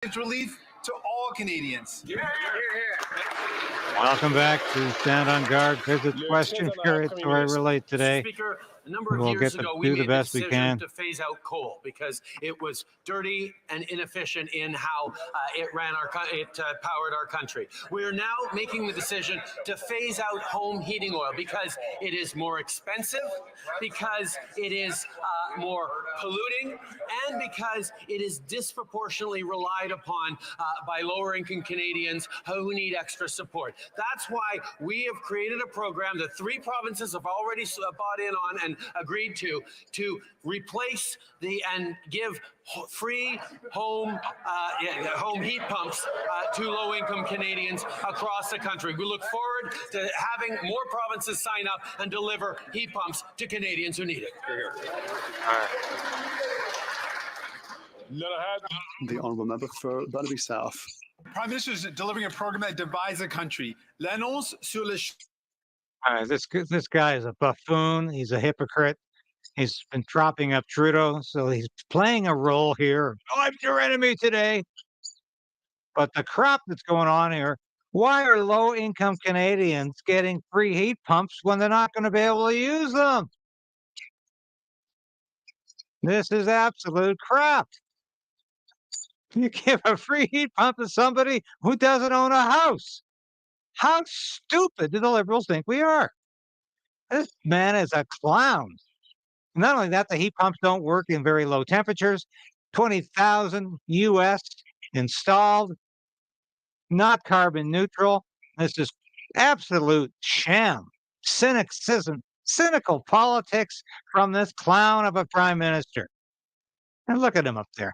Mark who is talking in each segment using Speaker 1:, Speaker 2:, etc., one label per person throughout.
Speaker 1: It's relief to all Canadians.
Speaker 2: Welcome back to Stand on Guard Visit Question Period, where I relate today.
Speaker 3: Speaker, a number of
Speaker 2: We'll
Speaker 3: years
Speaker 2: get to
Speaker 3: ago,
Speaker 2: do
Speaker 3: we
Speaker 2: the
Speaker 3: made
Speaker 2: best
Speaker 3: the
Speaker 2: we
Speaker 3: decision
Speaker 2: can.
Speaker 3: to phase out coal because it was dirty and inefficient in how it powered our country. We are now making the decision to phase out home heating oil because it is more expensive, because it is more polluting, and because it is disproportionately relied upon by lower-income Canadians who need extra support. That's why we have created a program that 3 provinces have already bought in on and agreed to replace and give free home heat pumps to low-income Canadians across the country. We look forward to having more provinces sign up and deliver heat pumps to Canadians who need it.
Speaker 4: The Honourable Member for Burnaby South.
Speaker 1: Prime Minister is delivering a program that divides the country. L'annonce sur le...
Speaker 2: This guy is a buffoon. He's a hypocrite. He's been propping up Trudeau, so he's playing a role here. Oh, I'm your enemy today. But the crap that's going on here, why are low-income Canadians getting free heat pumps when they're not going to be able to use them? This is absolute crap. You give a free heat pump to somebody who doesn't own a house. How stupid do the Liberals think we are? This man is a clown. Not only that, the heat pumps don't work in very low temperatures. 20,000 US installed, not carbon neutral. This is absolute sham, cynical politics from this clown of a prime minister. And look at him up there.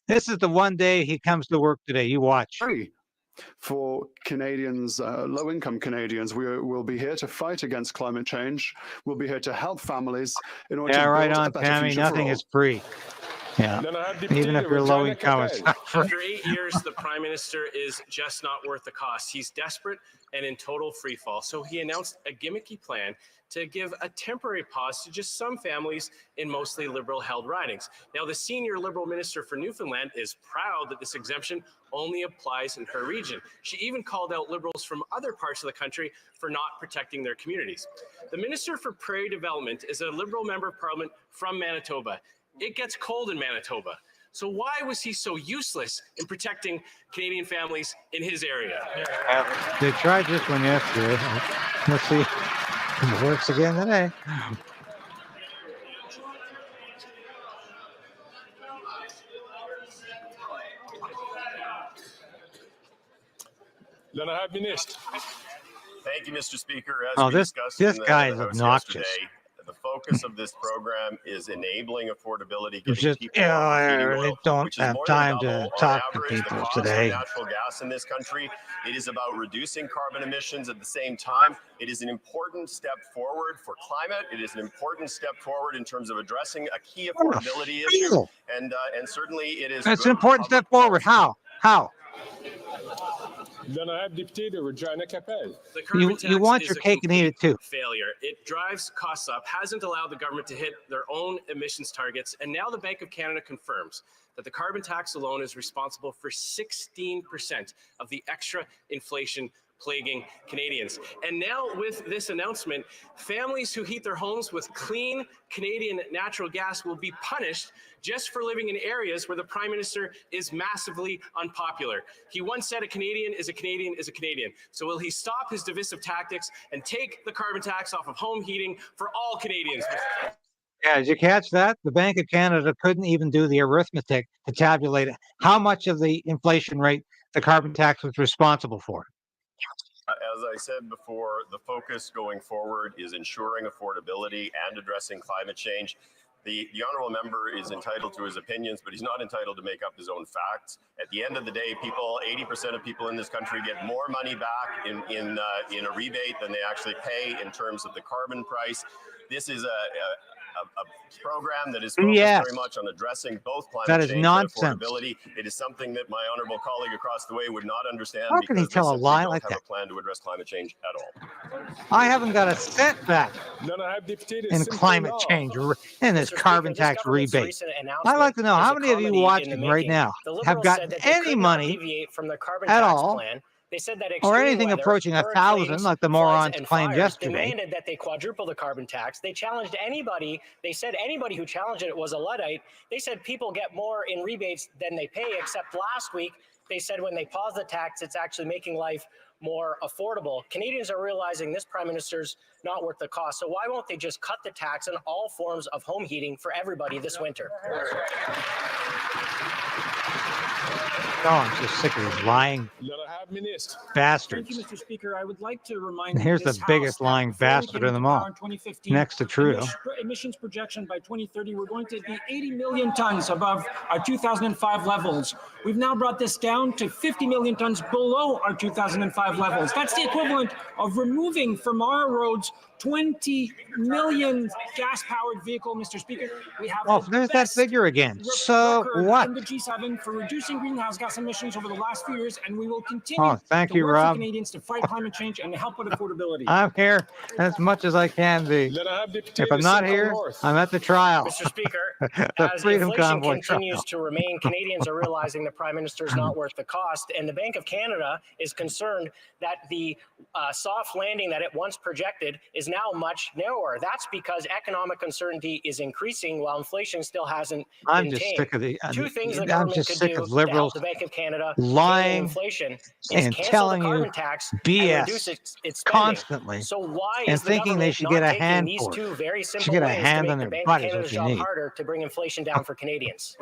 Speaker 2: This is the one day he comes to work today. You watch.
Speaker 4: For Canadians, low-income Canadians, will be here to fight against climate change. We'll be here to help families in order to build
Speaker 2: right on,
Speaker 4: a better
Speaker 2: Tammy.
Speaker 4: future
Speaker 2: Nothing
Speaker 4: for all.
Speaker 2: is free. Yeah, even if you're low income, it's not free.
Speaker 5: After 8 years, the Prime Minister is just not worth the cost. He's desperate and in total free fall. So he announced a gimmicky plan to give a temporary pause to just some families in mostly Liberal-held ridings. Now, the senior Liberal Minister for Newfoundland is proud that this exemption only applies in her region. She even called out Liberals from other parts of the country for not protecting their communities. The Minister for Prairie Development is a Liberal Member of Parliament from Manitoba. It gets cold in Manitoba. So why was he so useless in protecting Canadian families in his area?
Speaker 2: They tried this one yesterday. Let's see if it works again today.
Speaker 6: Thank you, Mr. Speaker. As we discussed
Speaker 2: this
Speaker 6: in
Speaker 2: guy
Speaker 6: the
Speaker 2: is
Speaker 6: House
Speaker 2: obnoxious.
Speaker 6: yesterday, the focus of this program is enabling affordability,
Speaker 2: It's
Speaker 6: giving
Speaker 2: just,
Speaker 6: people off heating
Speaker 2: they
Speaker 6: oil,
Speaker 2: don't
Speaker 6: which is
Speaker 2: have
Speaker 6: more
Speaker 2: time
Speaker 6: than
Speaker 2: to
Speaker 6: double,
Speaker 2: talk
Speaker 6: on
Speaker 2: to
Speaker 6: average, the
Speaker 2: people
Speaker 6: cost
Speaker 2: today.
Speaker 6: of natural gas in this country. It is about reducing carbon emissions at the same time. It is an important step forward for climate. It is an important step forward in terms of addressing a key affordability issue. And certainly it is.
Speaker 2: It's an important step forward. How? You want your cake and eat it too.
Speaker 5: Failure. It drives costs up, hasn't allowed the government to hit their own emissions targets, and now the Bank of Canada confirms that the carbon tax alone is responsible for 16% of the extra inflation plaguing Canadians. And now with this announcement, families who heat their homes with clean Canadian natural gas will be punished just for living in areas where the Prime Minister is massively unpopular. He once said a Canadian is a Canadian is a Canadian. So will he stop his divisive tactics and take the carbon tax off of home heating for all Canadians?
Speaker 2: Yeah, did you catch that? The Bank of Canada couldn't even do the arithmetic to tabulate how much of the inflation rate the carbon tax was responsible for.
Speaker 6: As I said before, the focus going forward is ensuring affordability and addressing climate change. The honourable member is entitled to his opinions, but he's not entitled to make up his own facts. At the end of the day, 80% of people in this country get more money back in a rebate than they actually pay in terms of the carbon price. This is program that is focused
Speaker 2: Yes.
Speaker 6: very much on addressing both climate
Speaker 2: That is
Speaker 6: change
Speaker 2: nonsense.
Speaker 6: and affordability. It is something that my honourable colleague across the way would not understand
Speaker 2: How can he
Speaker 6: because
Speaker 2: tell a
Speaker 6: they simply
Speaker 2: lie
Speaker 6: don't
Speaker 2: like
Speaker 6: have
Speaker 2: that?
Speaker 6: a plan to address climate change at all.
Speaker 2: I haven't got a cent back in climate change and this
Speaker 7: Mr.
Speaker 2: carbon
Speaker 7: Speaker, this
Speaker 2: tax
Speaker 7: government's
Speaker 2: rebate.
Speaker 7: recent
Speaker 2: I'd
Speaker 7: announcement
Speaker 2: like to know
Speaker 7: is
Speaker 2: how
Speaker 7: a
Speaker 2: many of you
Speaker 7: comedy in the
Speaker 2: watching right
Speaker 7: making.
Speaker 2: now
Speaker 7: The
Speaker 2: have
Speaker 7: Liberals
Speaker 2: gotten
Speaker 7: said that they
Speaker 2: any
Speaker 7: could not
Speaker 2: money
Speaker 7: deviate from the carbon
Speaker 2: at
Speaker 7: tax
Speaker 2: all,
Speaker 7: plan. They said that
Speaker 2: or
Speaker 7: extreme
Speaker 2: anything
Speaker 7: weather,
Speaker 2: approaching
Speaker 7: burn
Speaker 2: 1,000
Speaker 7: flames,
Speaker 2: like the
Speaker 7: floods,
Speaker 2: morons
Speaker 7: and
Speaker 2: claimed
Speaker 7: fires
Speaker 2: yesterday.
Speaker 7: demanded that they quadruple the carbon tax. They challenged anybody. They said anybody who challenged it was a Luddite. They said people get more in rebates than they pay, except last week they said when they pause the tax, it's actually making life more affordable. Canadians are realizing this Prime Minister's not worth the cost. So why won't they just cut the tax on all forms of home heating for everybody this winter?
Speaker 2: Oh, I'm just sick of these lying bastards.
Speaker 8: Thank you, Mr. Speaker. I would like to remind
Speaker 2: And here's
Speaker 8: this
Speaker 2: the biggest
Speaker 8: House
Speaker 2: lying
Speaker 8: that before we
Speaker 2: bastard
Speaker 8: came
Speaker 2: of them
Speaker 8: into
Speaker 2: all,
Speaker 8: power in 2015,
Speaker 2: next to Trudeau.
Speaker 8: Emissions projection by 2030, we're going to be 80 million tons above our 2005 levels. We've now brought this down to 50 million tons below our 2005 levels. That's the equivalent of removing from our roads 20 million gas-powered vehicles, Mr. Speaker. We have
Speaker 2: Oh,
Speaker 8: the
Speaker 2: there's that
Speaker 8: best
Speaker 2: figure again. So
Speaker 8: record
Speaker 2: what?
Speaker 8: in the G7 for reducing greenhouse gas emissions over the last few years, and we will continue
Speaker 2: Oh, thank
Speaker 8: to
Speaker 2: you,
Speaker 8: work for
Speaker 2: Rob.
Speaker 8: Canadians to fight climate change and to help with affordability.
Speaker 2: I'm here as much as I can be. If I'm not here, I'm at the trial.
Speaker 7: Mr. Speaker,
Speaker 2: The
Speaker 7: as
Speaker 2: Freedom
Speaker 7: inflation
Speaker 2: Convoy
Speaker 7: continues
Speaker 2: trial.
Speaker 7: to remain, Canadians are realizing the Prime Minister is not worth the cost, and the Bank of Canada is concerned that the soft landing that it once projected is now much narrower. That's because economic uncertainty is increasing while inflation still hasn't
Speaker 2: I'm
Speaker 7: been
Speaker 2: just
Speaker 7: tamed.
Speaker 2: sick of the.
Speaker 7: Two things the
Speaker 2: I'm
Speaker 7: government
Speaker 2: just
Speaker 7: could
Speaker 2: sick
Speaker 7: do
Speaker 2: of
Speaker 7: to help
Speaker 2: liberals
Speaker 7: the Bank of Canada tame
Speaker 2: lying
Speaker 7: inflation is
Speaker 2: and
Speaker 7: cancel
Speaker 2: telling
Speaker 7: the
Speaker 2: you
Speaker 7: carbon tax and reduce
Speaker 2: BS
Speaker 7: its spending.
Speaker 2: constantly,
Speaker 7: So why
Speaker 2: and
Speaker 7: is the
Speaker 2: thinking they
Speaker 7: government
Speaker 2: should
Speaker 7: not
Speaker 2: get a
Speaker 7: taking
Speaker 2: hand
Speaker 7: these
Speaker 2: for it.
Speaker 7: two very
Speaker 2: Should
Speaker 7: simple
Speaker 2: get a
Speaker 7: ways to
Speaker 2: hand
Speaker 7: make
Speaker 2: on
Speaker 7: the
Speaker 2: their
Speaker 7: Bank
Speaker 2: butt
Speaker 7: of
Speaker 2: is what
Speaker 7: Canada's
Speaker 2: you
Speaker 7: job
Speaker 2: need.
Speaker 7: harder to bring inflation down for Canadians?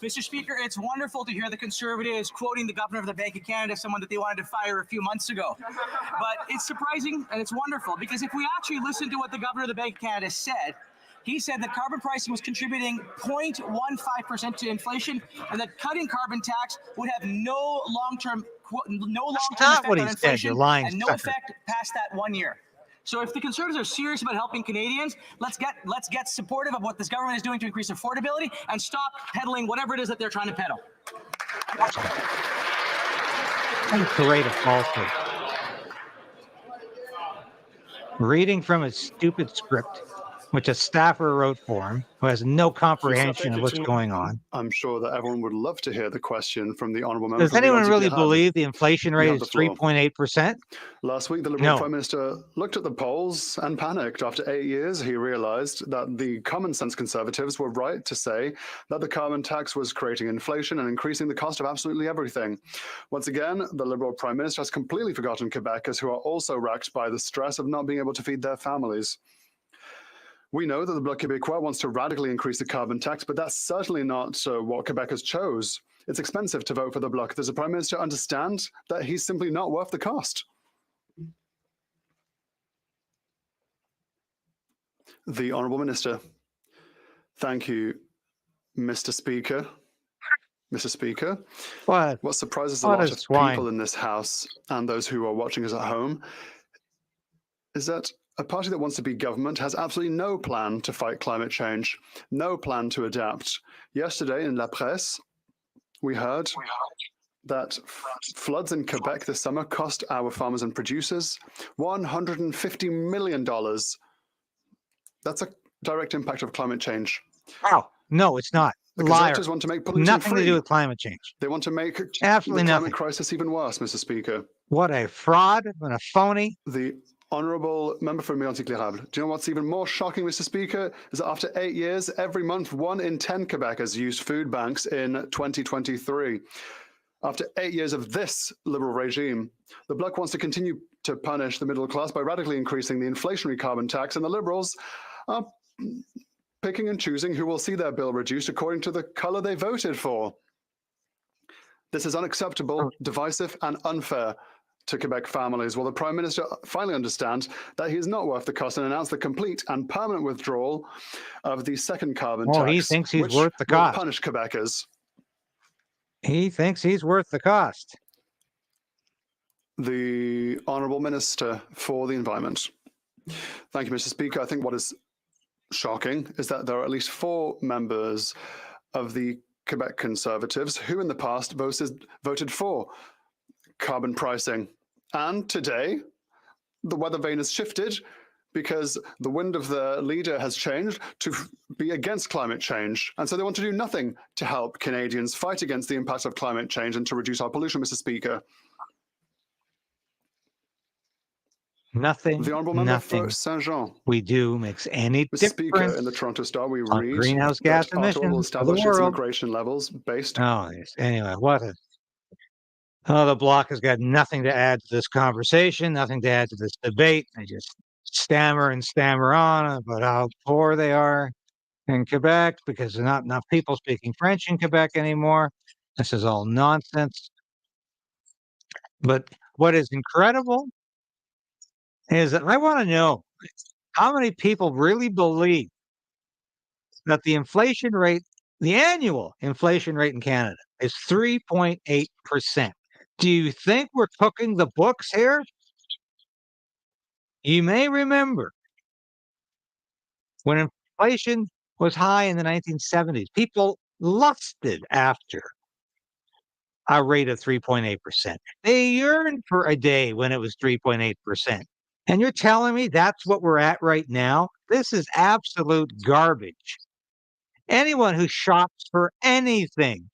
Speaker 9: Mr. Speaker, it's wonderful to hear the Conservatives quoting the Governor of the Bank of Canada, someone that they wanted to fire a few months ago. But it's surprising and it's wonderful because if we actually listen to what the Governor of the Bank of Canada said, he said that carbon pricing was contributing 0.15% to inflation, and that cutting carbon tax would have no long-term
Speaker 2: not
Speaker 9: effect
Speaker 2: what
Speaker 9: on
Speaker 2: he said,
Speaker 9: inflation
Speaker 2: you lying
Speaker 9: and no
Speaker 2: sucker.
Speaker 9: effect past that 1 year. So if the Conservatives are serious about helping Canadians, let's get supportive of what this government is doing to increase affordability and stop peddling whatever it is that they're trying to peddle.
Speaker 2: What a parade of falsehood. Reading from his stupid script, which a staffer wrote for him, who has no comprehension of what's going on.
Speaker 4: I'm sure that everyone would love to hear the question from the honourable member.
Speaker 2: Does anyone really believe the inflation rate
Speaker 4: have
Speaker 2: is
Speaker 4: the floor.
Speaker 2: 3.8%?
Speaker 4: Last week, the Liberal
Speaker 2: No.
Speaker 4: Prime Minister looked at the polls and panicked. After 8 years, he realised that the common sense Conservatives were right to say that the carbon tax was creating inflation and increasing the cost of absolutely everything. Once again, the Liberal Prime Minister has completely forgotten Quebecers who are also racked by the stress of not being able to feed their families. We know that the Bloc Québécois wants to radically increase the carbon tax, but that's certainly not what Quebecers chose. It's expensive to vote for the Bloc. Does the Prime Minister understand that he's simply not worth the cost? The Honourable Minister. Thank you, Mr. Speaker. Mr. Speaker, what surprises a lot of people in this House and those who are watching us at home is that a party that wants to be government has absolutely no plan to fight climate change, no plan to adapt. Yesterday in La Presse, we heard that floods in Quebec this summer cost our farmers and producers $150 million. That's a direct impact of climate change.
Speaker 2: Oh, no, it's not.
Speaker 4: The
Speaker 2: Liar.
Speaker 4: Conservatives want to make pollution
Speaker 2: Nothing
Speaker 4: free.
Speaker 2: to do with climate change.
Speaker 4: They want to make
Speaker 2: Absolutely
Speaker 4: the
Speaker 2: nothing.
Speaker 4: climate crisis even worse, Mr. Speaker.
Speaker 2: What a fraud and a phony.
Speaker 4: The honourable member for Méanticlérable. Do you know what's even more shocking, Mr. Speaker, is that after 8 years, every month, 1 in 10 Quebecers used food banks in 2023. After 8 years of this Liberal regime, the Bloc wants to continue to punish the middle class by radically increasing the inflationary carbon tax, and the Liberals are picking and choosing who will see their bill reduced according to the colour they voted for. This is unacceptable, divisive, and unfair to Quebec families. Will the Prime Minister finally understand that he is not worth the cost and announce the complete and permanent withdrawal of the second carbon tax?
Speaker 2: He thinks he's
Speaker 4: which
Speaker 2: worth the
Speaker 4: will
Speaker 2: cost.
Speaker 4: punish Quebecers.
Speaker 2: He thinks he's worth the cost.
Speaker 4: The Honourable Minister for the Environment. Thank you, Mr. Speaker. I think what is shocking is that there are at least 4 members of the Quebec Conservatives who in the past voted for carbon pricing. And today, the weather vane has shifted because the wind of the leader has changed to be against climate change. And so they want to do nothing to help Canadians fight against the impact of climate change and to reduce our pollution, Mr. Speaker.
Speaker 2: Nothing,
Speaker 4: The Honourable Member
Speaker 2: nothing
Speaker 4: for Saint-Jean.
Speaker 2: we do makes any
Speaker 4: Mr. Speaker,
Speaker 2: difference
Speaker 4: in the Toronto Star, we
Speaker 2: on
Speaker 4: read
Speaker 2: greenhouse gas
Speaker 4: that Ottawa will
Speaker 2: emissions for the
Speaker 4: establish its
Speaker 2: world.
Speaker 4: immigration levels based.
Speaker 2: Oh, yes. Anyway, the Bloc has got nothing to add to this conversation, nothing to add to this debate. They just stammer and stammer on about how poor they are in Quebec because there's not enough people speaking French in Quebec anymore. This is all nonsense. But what is incredible is that I want to know how many people really believe that the inflation rate, the annual inflation rate in Canada is 3.8%. Do you think we're cooking the books here? You may remember when inflation was high in the 1970s, people lusted after a rate of 3.8%. They yearned for a day when it was 3.8%. And you're telling me that's what we're at right now? This is absolute garbage. Anyone who shops for anything,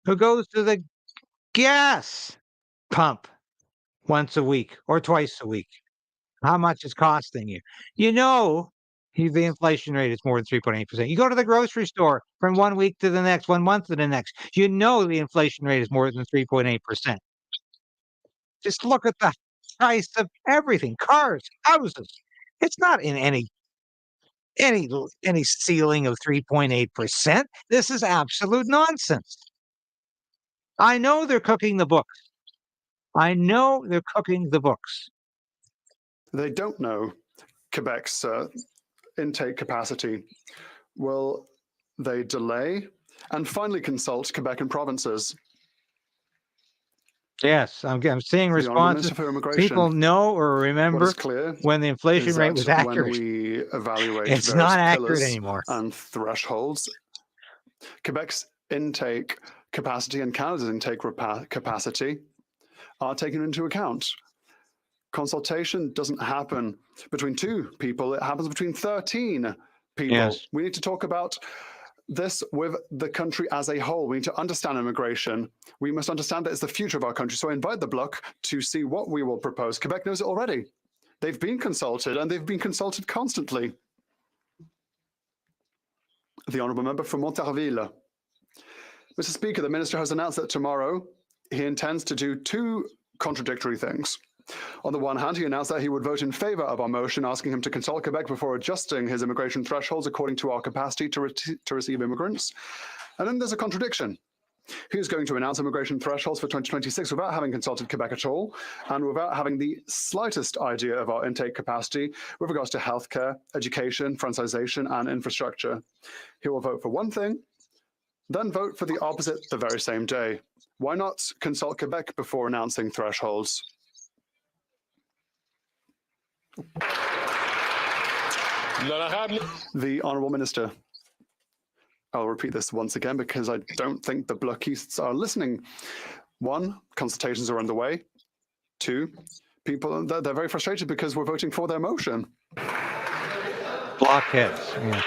Speaker 2: who goes to the gas pump once a week or twice a week, how much it's costing you. You know, the inflation rate is more than 3.8%. You go to the grocery store from 1 week to the next, 1 month to the next. You know the inflation rate is more than 3.8%. Just look at the price of everything, cars, houses. It's not in any ceiling of 3.8%. This is absolute nonsense. I know they're cooking the books. I know they're cooking the books.
Speaker 4: They don't know Quebec's intake capacity. Will they delay and finally consult Quebec and provinces?
Speaker 2: Yes, I'm seeing
Speaker 4: The Honourable
Speaker 2: responses.
Speaker 4: Minister for Immigration.
Speaker 2: People know or
Speaker 4: What
Speaker 2: remember
Speaker 4: is clear
Speaker 2: when the inflation
Speaker 4: is
Speaker 2: rate
Speaker 4: that
Speaker 2: was accurate.
Speaker 4: when we evaluate
Speaker 2: It's
Speaker 4: various
Speaker 2: not accurate
Speaker 4: pillars
Speaker 2: anymore.
Speaker 4: and thresholds, Quebec's intake capacity and Canada's intake capacity are taken into account. Consultation doesn't happen between 2 people, it happens between 13 people.
Speaker 2: Yes.
Speaker 4: We need to talk about this with the country as a whole. We need to understand immigration. We must understand that it's the future of our country. So I invite the Bloc to see what we will propose. Quebec knows it already. They've been consulted, and they've been consulted constantly. The Honourable Member for Montarville. Mr. Speaker, the Minister has announced that tomorrow he intends to do 2 contradictory things. On the one hand, he announced that he would vote in favour of our motion asking him to consult Quebec before adjusting his immigration thresholds according to our capacity to receive immigrants. And then there's a contradiction. He is going to announce immigration thresholds for 2026 without having consulted Quebec at all, and without having the slightest idea of our intake capacity with regards to healthcare, education, francization, and infrastructure. He will vote for one thing, then vote for the opposite the very same day. Why not consult Quebec before announcing thresholds? The Honourable Minister. I'll repeat this once again because I don't think the Blocistes are listening. 1, consultations are underway. 2, people, they're very frustrated because we're voting for their motion.
Speaker 2: Blockheads. Yeah.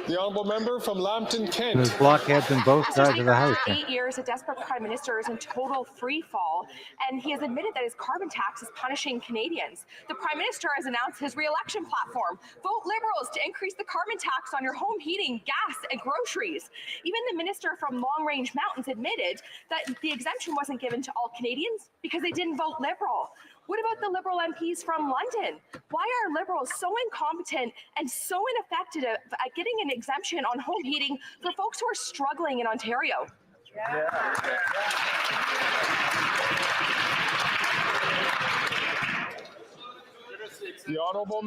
Speaker 10: The Honourable Member from Lambton, Kent.
Speaker 2: There's blockheads on both sides of the house.
Speaker 11: After 8 years, a desperate Prime Minister is in total free fall, and he has admitted that his carbon tax is punishing Canadians. The Prime Minister has announced his re-election platform: vote Liberals to increase the carbon tax on your home heating, gas, and groceries. Even the Minister from Long Range Mountains admitted that the exemption wasn't given to all Canadians because they didn't vote Liberal. What about the Liberal MPs from London? Why are Liberals so incompetent and so ineffective at getting an exemption on home heating for folks who are struggling in Ontario?
Speaker 10: The Honourable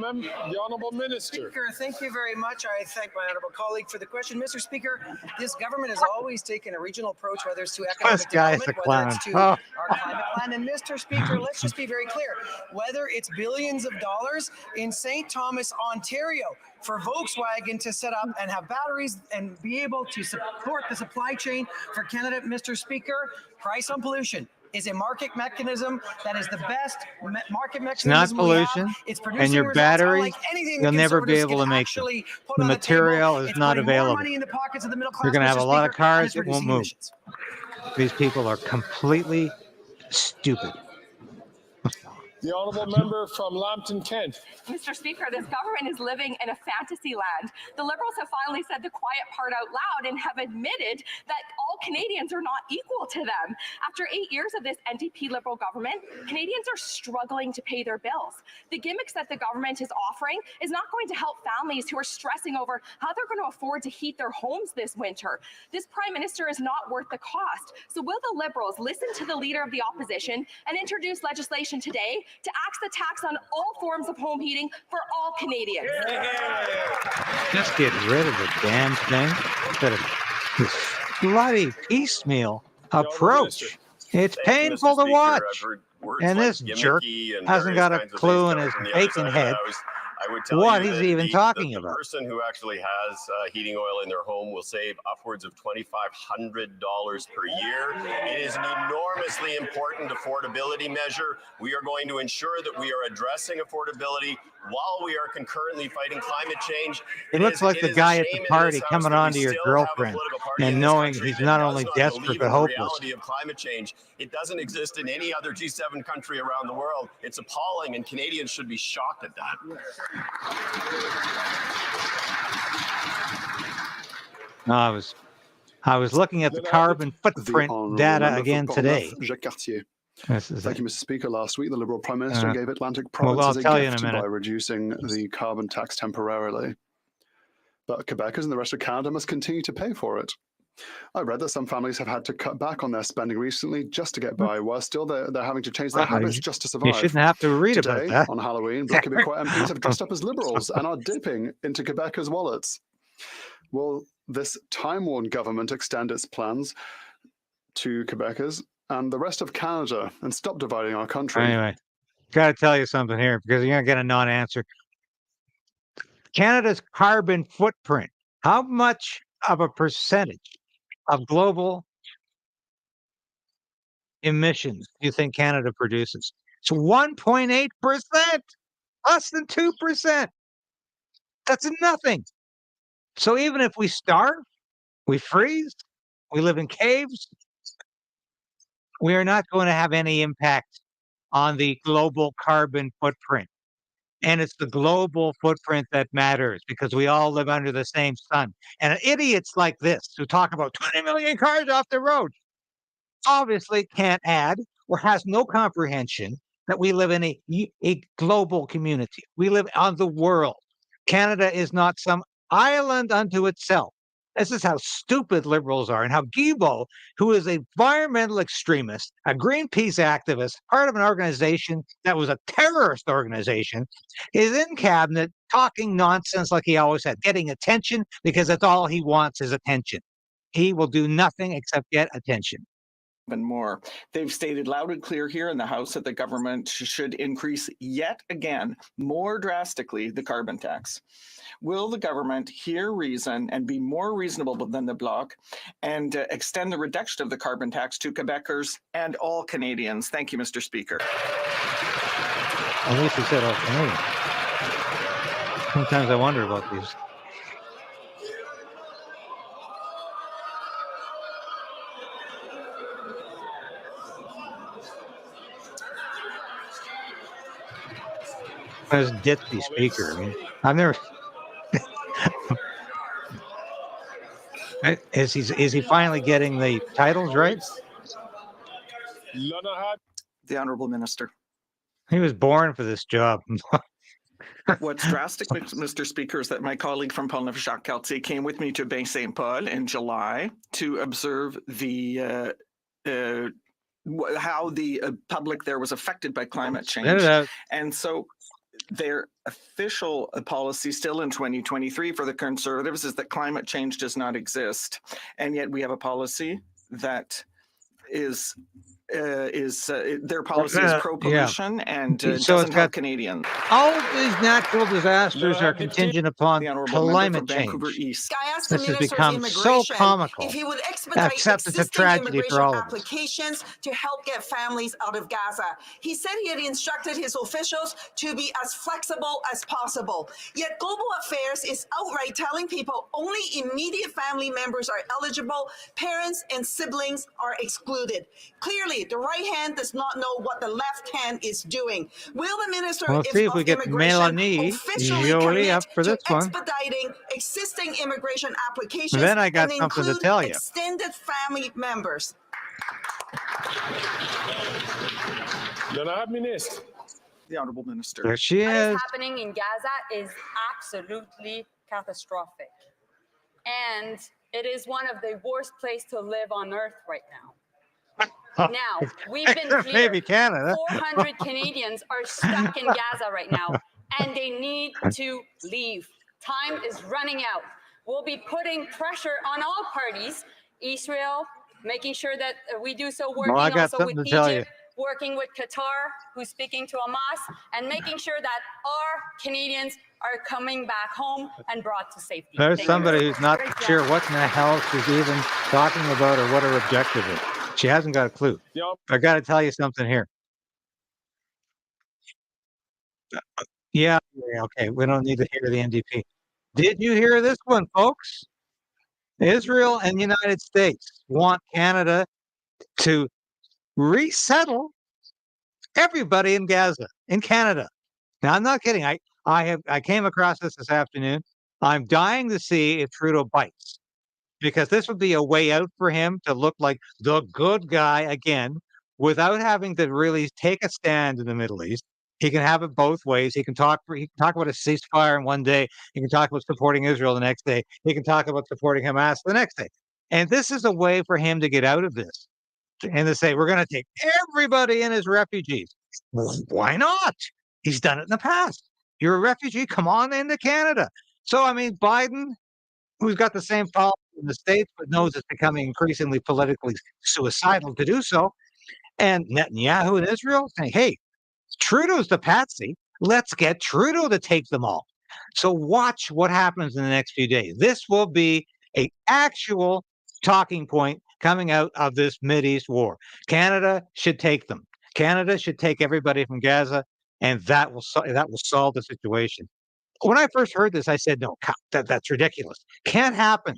Speaker 10: Minister.
Speaker 9: Speaker, thank you very much. I thank my honourable colleague for the question. Mr. Speaker, this government has always taken a regional approach, whether it's to economic
Speaker 2: This guy's
Speaker 9: development,
Speaker 2: a
Speaker 9: whether
Speaker 2: clown.
Speaker 9: it's to
Speaker 2: Oh.
Speaker 9: our climate plan. And Mr. Speaker, let's just be very clear, whether it's billions of dollars in St. Thomas, Ontario, for Volkswagen to set up and have batteries and be able to support the supply chain for Canada, Mr. Speaker, price on pollution is a market mechanism that is the best market mechanism.
Speaker 2: It's not pollution, and your batteries, you'll never be able to make them. The material is not available. You're going to have a lot of cars that won't move. These people are completely stupid.
Speaker 10: The Honourable Member from Lambton Kent.
Speaker 11: Mr. Speaker, this government is living in a fantasy land. The Liberals have finally said the quiet part out loud and have admitted that all Canadians are not equal to them. After 8 years of this NDP Liberal government, Canadians are struggling to pay their bills. The gimmicks that the government is offering is not going to help families who are stressing over how they're going to afford to heat their homes this winter. This Prime Minister is not worth the cost. So will the Liberals listen to the Leader of the Opposition and introduce legislation today to axe the tax on all forms of home heating for all Canadians?
Speaker 2: Just get rid of the damn thing. Instead of this bloody piecemeal approach. It's painful to watch. And this jerk hasn't got a clue in his bacon head
Speaker 6: I would tell
Speaker 2: what
Speaker 6: you
Speaker 2: he's
Speaker 6: that
Speaker 2: even talking
Speaker 6: the
Speaker 2: about.
Speaker 6: person who actually has heating oil in their home will save upwards of $2,500 per year. It is an enormously important affordability measure. We are going to ensure that we are addressing affordability while we are concurrently fighting climate change.
Speaker 2: It looks like the guy at the party coming on to your girlfriend and knowing he's not only desperate but hopeless.
Speaker 6: The reality of climate change, it doesn't exist in any other G7 country around the world. It's appalling, and Canadians should be shocked at that.
Speaker 2: No, I was looking at the carbon footprint data again today.
Speaker 4: Thank you, Mr. Speaker. Last week, the Liberal Prime Minister gave Atlantic provinces
Speaker 2: I'll
Speaker 4: a gift by reducing the carbon tax temporarily. But Quebecers and the rest of Canada must continue to pay for it. I read that some families have had to cut back on their spending recently just to get by, while still they're having to change their habits just to survive.
Speaker 2: You shouldn't have to read
Speaker 4: Today,
Speaker 2: about that.
Speaker 4: on Halloween, Black Quebecois MPs have dressed up as Liberals and are dipping into Quebecers' wallets. Will this time-worn government extend its plans to Quebecers and the rest of Canada and stop dividing our country?
Speaker 2: Anyway, got to tell you something here because you're going to get a non-answer. Canada's carbon footprint, how much of a percentage of global emissions do you think Canada produces? It's 1.8%, less than 2%. That's nothing. So even if we starve, we freeze, we live in caves, we are not going to have any impact on the global carbon footprint. And it's the global footprint that matters because we all live under the same sun. And idiots like this who talk about 20 million cars off the road obviously can't add or has no comprehension that we live in a global community. We live on the world. Canada is not some island unto itself. This is how stupid Liberals are, and how Guilbeault, who is an environmental extremist, a Greenpeace activist, part of an organization that was a terrorist organization, is in cabinet talking nonsense like he always had, getting attention because that's all he wants is attention. He will do nothing except get attention.
Speaker 12: And more. They've stated loud and clear here in the House that the government should increase yet again, more drastically, the carbon tax. Will the government hear reason and be more reasonable than the Bloc and extend the reduction of the carbon tax to Quebecers and all Canadians? Thank you, Mr. Speaker.
Speaker 2: At least he said all Canadians. Sometimes I wonder about these. As ditzy speaker. I mean, I've never. Is he finally getting the titles right?
Speaker 12: The Honourable Minister.
Speaker 2: He was born for this job.
Speaker 12: What's drastic, Mr. Speaker, is that my colleague from Jacques-Cartier came with me to Baie Saint Paul in July to observe the how the public there was affected by climate change. And so Their official policy still in 2023 for the Conservatives is that climate change does not exist. And yet we have a policy that is their policy is pro-pollution and doesn't help Canadians.
Speaker 2: All of these natural disasters are contingent upon climate change. This has become so comical,
Speaker 13: if he would expedite
Speaker 2: except it's a
Speaker 13: existing
Speaker 2: tragedy for all of us.
Speaker 13: applications to help get families out of Gaza. He said he had instructed his officials to be as flexible as possible. Yet Global Affairs is outright telling people only immediate family members are eligible, parents and siblings are excluded. Clearly, the right hand does not know what the left hand is doing. Will the Minister
Speaker 2: We'll see if we get Melanie Jolie up for this one.
Speaker 13: expediting existing immigration applications
Speaker 2: Then I got
Speaker 13: and
Speaker 2: something to
Speaker 13: include
Speaker 2: tell you.
Speaker 13: extended family members?
Speaker 12: The Honourable Minister.
Speaker 2: There she
Speaker 14: What
Speaker 2: is.
Speaker 14: is happening in Gaza is absolutely catastrophic. And it is one of the worst places to live on earth right now. Now, we've been clear.
Speaker 2: Maybe Canada.
Speaker 14: 400 Canadians are stuck in Gaza right now, and they need to leave. Time is running out. We'll be putting pressure on all parties, Israel, making sure that we do so, working
Speaker 2: I got
Speaker 14: also
Speaker 2: something
Speaker 14: with
Speaker 2: to tell
Speaker 14: Egypt, working with Qatar, who's speaking to Hamas, and making sure that our Canadians are coming back home and brought to safety.
Speaker 2: There's somebody who's not sure what in the hell she's even talking about or what her objective is. She hasn't got a clue. I got to tell you something here. Yeah, okay. We don't need to hear the NDP. Did you hear this one, folks? Israel and the United States want Canada to resettle everybody in Gaza, in Canada. Now, I'm not kidding. I came across this afternoon. I'm dying to see if Trudeau bites, because this would be a way out for him to look like the good guy again without having to really take a stand in the Middle East. He can have it both ways. He can talk about a ceasefire in one day. He can talk about supporting Israel the next day. He can talk about supporting Hamas the next day. And this is a way for him to get out of this and to say, we're going to take everybody in as refugees. Well, why not? He's done it in the past. You're a refugee, come on into Canada. So, I mean, Biden, who's got the same problem in the States, but knows it's becoming increasingly politically suicidal to do so, and Netanyahu in Israel saying, hey, Trudeau's the patsy. Let's get Trudeau to take them all. So watch what happens in the next few days. This will be an actual talking point coming out of this Mideast war. Canada should take them. Canada should take everybody from Gaza, and that will solve the situation. When I first heard this, I said, no, that's ridiculous. Can't happen.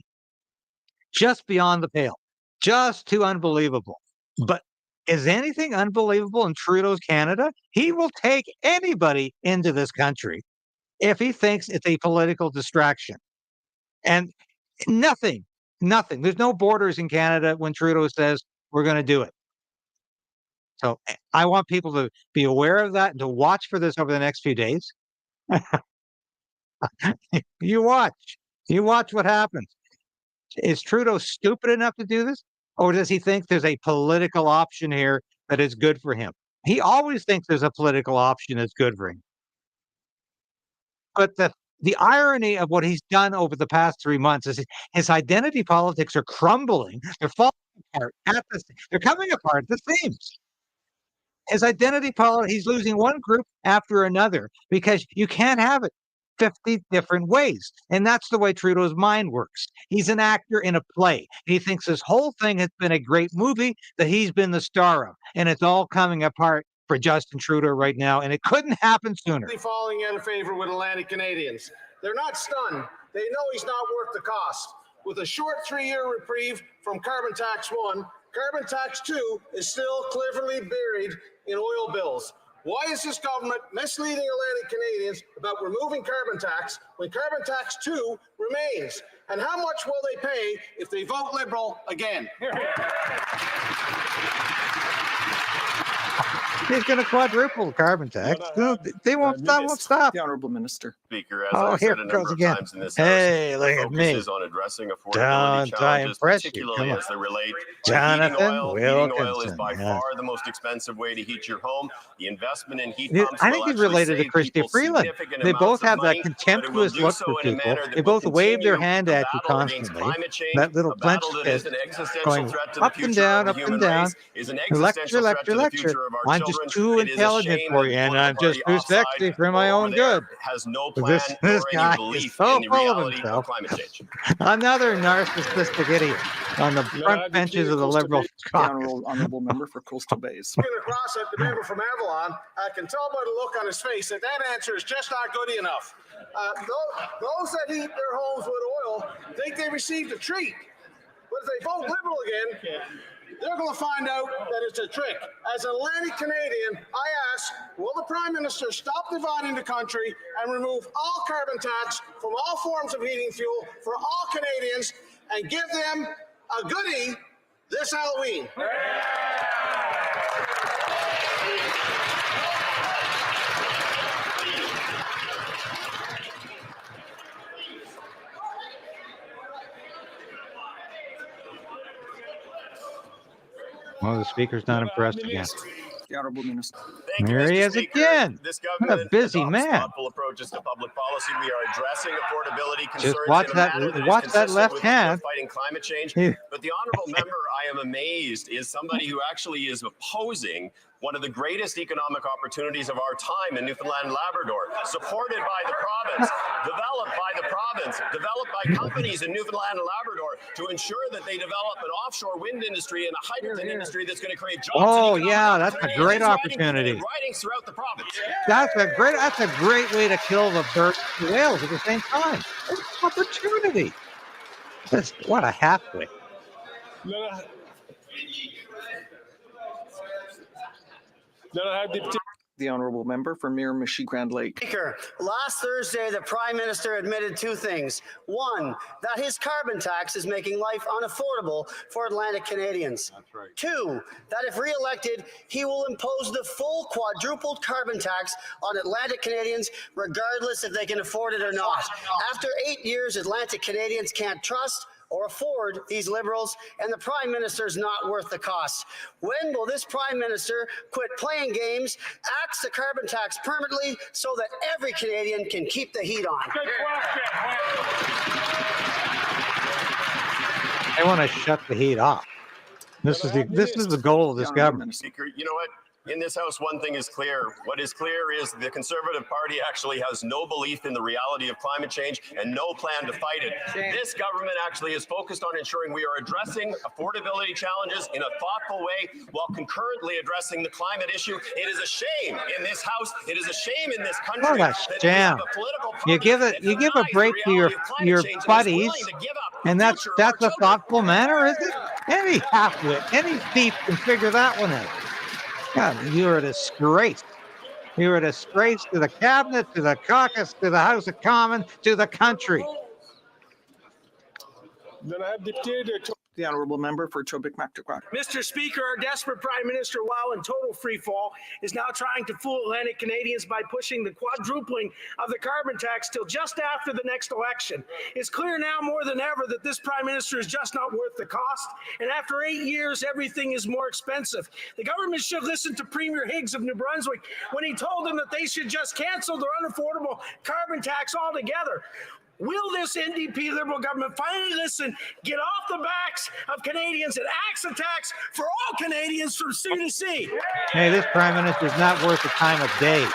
Speaker 2: Just beyond the pale. Just too unbelievable. But is anything unbelievable in Trudeau's Canada? He will take anybody into this country if he thinks it's a political distraction. And nothing. There's no borders in Canada when Trudeau says we're going to do it. So I want people to be aware of that and to watch for this over the next few days. You watch what happens. Is Trudeau stupid enough to do this? Or does he think there's a political option here that is good for him? He always thinks there's a political option that's good for him. But the irony of what he's done over the past 3 months is his identity politics are crumbling. They're falling apart. They're coming apart at the seams. His identity politics, he's losing one group after another because you can't have it 50 different ways. And that's the way Trudeau's mind works. He's an actor in a play. He thinks this whole thing has been a great movie that he's been the star of. And it's all coming apart for Justin Trudeau right now. And it couldn't happen sooner.
Speaker 10: Falling out of favor with Atlantic Canadians. They're not stunned. They know he's not worth the cost. With a short 3-year reprieve from Carbon Tax 1, Carbon Tax 2 is still cleverly buried in oil bills. Why is this government misleading Atlantic Canadians about removing carbon tax when carbon tax 2 remains? And how much will they pay if they vote Liberal again?
Speaker 2: He's going to quadruple the carbon tax. They won't stop. Won't stop.
Speaker 12: The Honourable Minister.
Speaker 6: Speaker, as
Speaker 2: Oh,
Speaker 6: I've
Speaker 2: here
Speaker 6: said a
Speaker 2: it
Speaker 6: number
Speaker 2: goes
Speaker 6: of
Speaker 2: again.
Speaker 6: times in this
Speaker 2: Hey,
Speaker 6: House,
Speaker 2: look
Speaker 6: the
Speaker 2: at
Speaker 6: focus
Speaker 2: me.
Speaker 6: is on addressing affordability
Speaker 2: Don't I
Speaker 6: challenges,
Speaker 2: impress you?
Speaker 6: particularly
Speaker 2: Come
Speaker 6: as they relate to
Speaker 2: Jonathan
Speaker 6: heating oil. Heating oil is
Speaker 2: Wilkinson,
Speaker 6: by
Speaker 2: yes.
Speaker 6: far the most expensive way to heat your home. The investment in heat
Speaker 2: Yeah,
Speaker 6: pumps
Speaker 2: I
Speaker 6: will
Speaker 2: think he's
Speaker 6: actually
Speaker 2: related to
Speaker 6: save
Speaker 2: Christy
Speaker 6: people
Speaker 2: Freeland.
Speaker 6: significant
Speaker 2: They
Speaker 6: amounts
Speaker 2: both
Speaker 6: of
Speaker 2: have that
Speaker 6: money, but it will
Speaker 2: contemptuous
Speaker 6: do
Speaker 2: look
Speaker 6: so
Speaker 2: for
Speaker 6: in a
Speaker 2: people.
Speaker 6: manner that
Speaker 2: They
Speaker 6: will
Speaker 2: both wave their
Speaker 6: continue
Speaker 2: hand
Speaker 6: the
Speaker 2: at you
Speaker 6: battle against
Speaker 2: constantly.
Speaker 6: climate change,
Speaker 2: That little
Speaker 6: a battle
Speaker 2: clenched
Speaker 6: that is
Speaker 2: fist
Speaker 6: an existential
Speaker 2: going
Speaker 6: threat to the
Speaker 2: up and
Speaker 6: future
Speaker 2: down,
Speaker 6: of the
Speaker 2: up and
Speaker 6: human
Speaker 2: down.
Speaker 6: race, is an
Speaker 2: Lecture,
Speaker 6: existential threat
Speaker 2: lecture,
Speaker 6: to the
Speaker 2: lecture.
Speaker 6: future of our
Speaker 2: I'm
Speaker 6: children.
Speaker 2: just too
Speaker 6: It is a
Speaker 2: intelligent
Speaker 6: shame
Speaker 2: for
Speaker 6: that
Speaker 2: you,
Speaker 6: the
Speaker 2: and
Speaker 6: political
Speaker 2: I'm just
Speaker 6: party
Speaker 2: too sexy
Speaker 6: offside
Speaker 2: for my
Speaker 6: over
Speaker 2: own
Speaker 6: there
Speaker 2: good.
Speaker 6: has no
Speaker 2: This
Speaker 6: plan
Speaker 2: this
Speaker 6: or
Speaker 2: guy
Speaker 6: any
Speaker 2: is
Speaker 6: belief
Speaker 2: so
Speaker 6: in the
Speaker 2: full of
Speaker 6: reality of
Speaker 2: himself.
Speaker 6: climate change.
Speaker 2: Another narcissistic idiot on the front benches of the Liberal
Speaker 12: The
Speaker 2: caucus.
Speaker 12: honourable member for Coastal Bays.
Speaker 10: Looking across at the member from Avalon, I can tell by the look on his face that that answer is just not good enough. Those that heat their homes with oil think they received a treat. But if they vote Liberal again, they're going to find out that it's a trick. As an Atlantic Canadian, I ask, will the Prime Minister stop dividing the country and remove all carbon tax from all forms of heating fuel for all Canadians and give them a goodie this Halloween?
Speaker 2: Well, the speaker's not impressed again.
Speaker 12: The Honourable Minister.
Speaker 6: Thank you,
Speaker 2: There he
Speaker 6: Mr.
Speaker 2: is
Speaker 6: Speaker.
Speaker 2: again.
Speaker 6: This
Speaker 2: What a
Speaker 6: government
Speaker 2: busy
Speaker 6: adopts
Speaker 2: man.
Speaker 6: thoughtful approaches to public policy. We are addressing affordability concerns
Speaker 2: Just watch
Speaker 6: in a
Speaker 2: that.
Speaker 6: manner that is
Speaker 2: Watch that
Speaker 6: consistent
Speaker 2: left
Speaker 6: with
Speaker 2: hand.
Speaker 6: fighting climate change.
Speaker 2: Yeah.
Speaker 6: But the honourable member, I am amazed, is somebody who actually is opposing one of the greatest economic opportunities of our time in Newfoundland and Labrador, supported by the province, developed by the province, developed by companies in Newfoundland and Labrador to ensure that they develop an offshore wind industry and a hydrogen industry that's going to create jobs.
Speaker 2: Oh
Speaker 6: and
Speaker 2: yeah,
Speaker 6: economic
Speaker 2: that's a
Speaker 6: opportunities
Speaker 2: great
Speaker 6: and
Speaker 2: opportunity.
Speaker 6: riding throughout the province.
Speaker 2: That's a great way to kill the birds and the whales at the same time. It's an opportunity. What a halfway.
Speaker 12: The Honourable Member for Miramichi Grand Lake.
Speaker 15: Speaker, last Thursday, the Prime Minister admitted two things. One, that his carbon tax is making life unaffordable for Atlantic Canadians. That's right. Two, that if re-elected, he will impose the full quadrupled carbon tax on Atlantic Canadians, regardless if they can afford it or not. After 8 years, Atlantic Canadians can't trust or afford these Liberals, and the Prime Minister is not worth the cost. When will this Prime Minister quit playing games, axe the carbon tax permanently so that every Canadian can keep the heat on?
Speaker 8: Good question.
Speaker 2: They want to shut the heat off. This is the goal of this government.
Speaker 6: Speaker, you know what? In this House, one thing is clear. What is clear is the Conservative Party actually has no belief in the reality of climate change and no plan to fight it. This government actually is focused on ensuring we are addressing affordability challenges in a thoughtful way while concurrently addressing the climate issue. It is a shame in this House. It is a shame in this country.
Speaker 2: What a
Speaker 6: that we
Speaker 2: sham.
Speaker 6: have a political
Speaker 2: You
Speaker 6: party
Speaker 2: give
Speaker 6: that
Speaker 2: a break to your buddies, and that's a thoughtful manner, is it? Any halfwit, any thief can figure that one out. God, you're a disgrace. You're a disgrace to the cabinet, to the caucus, to the House of Commons, to the country.
Speaker 12: The Honourable Member for Chobik-Mactuquac.
Speaker 9: Mr. Speaker, our desperate Prime Minister, while in total freefall, is now trying to fool Atlantic Canadians by pushing the quadrupling of the carbon tax till just after the next election. It's clear now more than ever that this Prime Minister is just not worth the cost, and after 8 years, everything is more expensive. The government should listen to Premier Higgs of New Brunswick when he told them that they should just cancel their unaffordable carbon tax altogether. Will this NDP Liberal government finally listen, get off the backs of Canadians and axe the tax for all Canadians from sea to sea?
Speaker 2: Hey, this Prime Minister is not worth the time of day.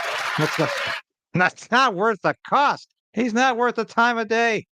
Speaker 2: That's not worth the cost. He's not worth the time of day.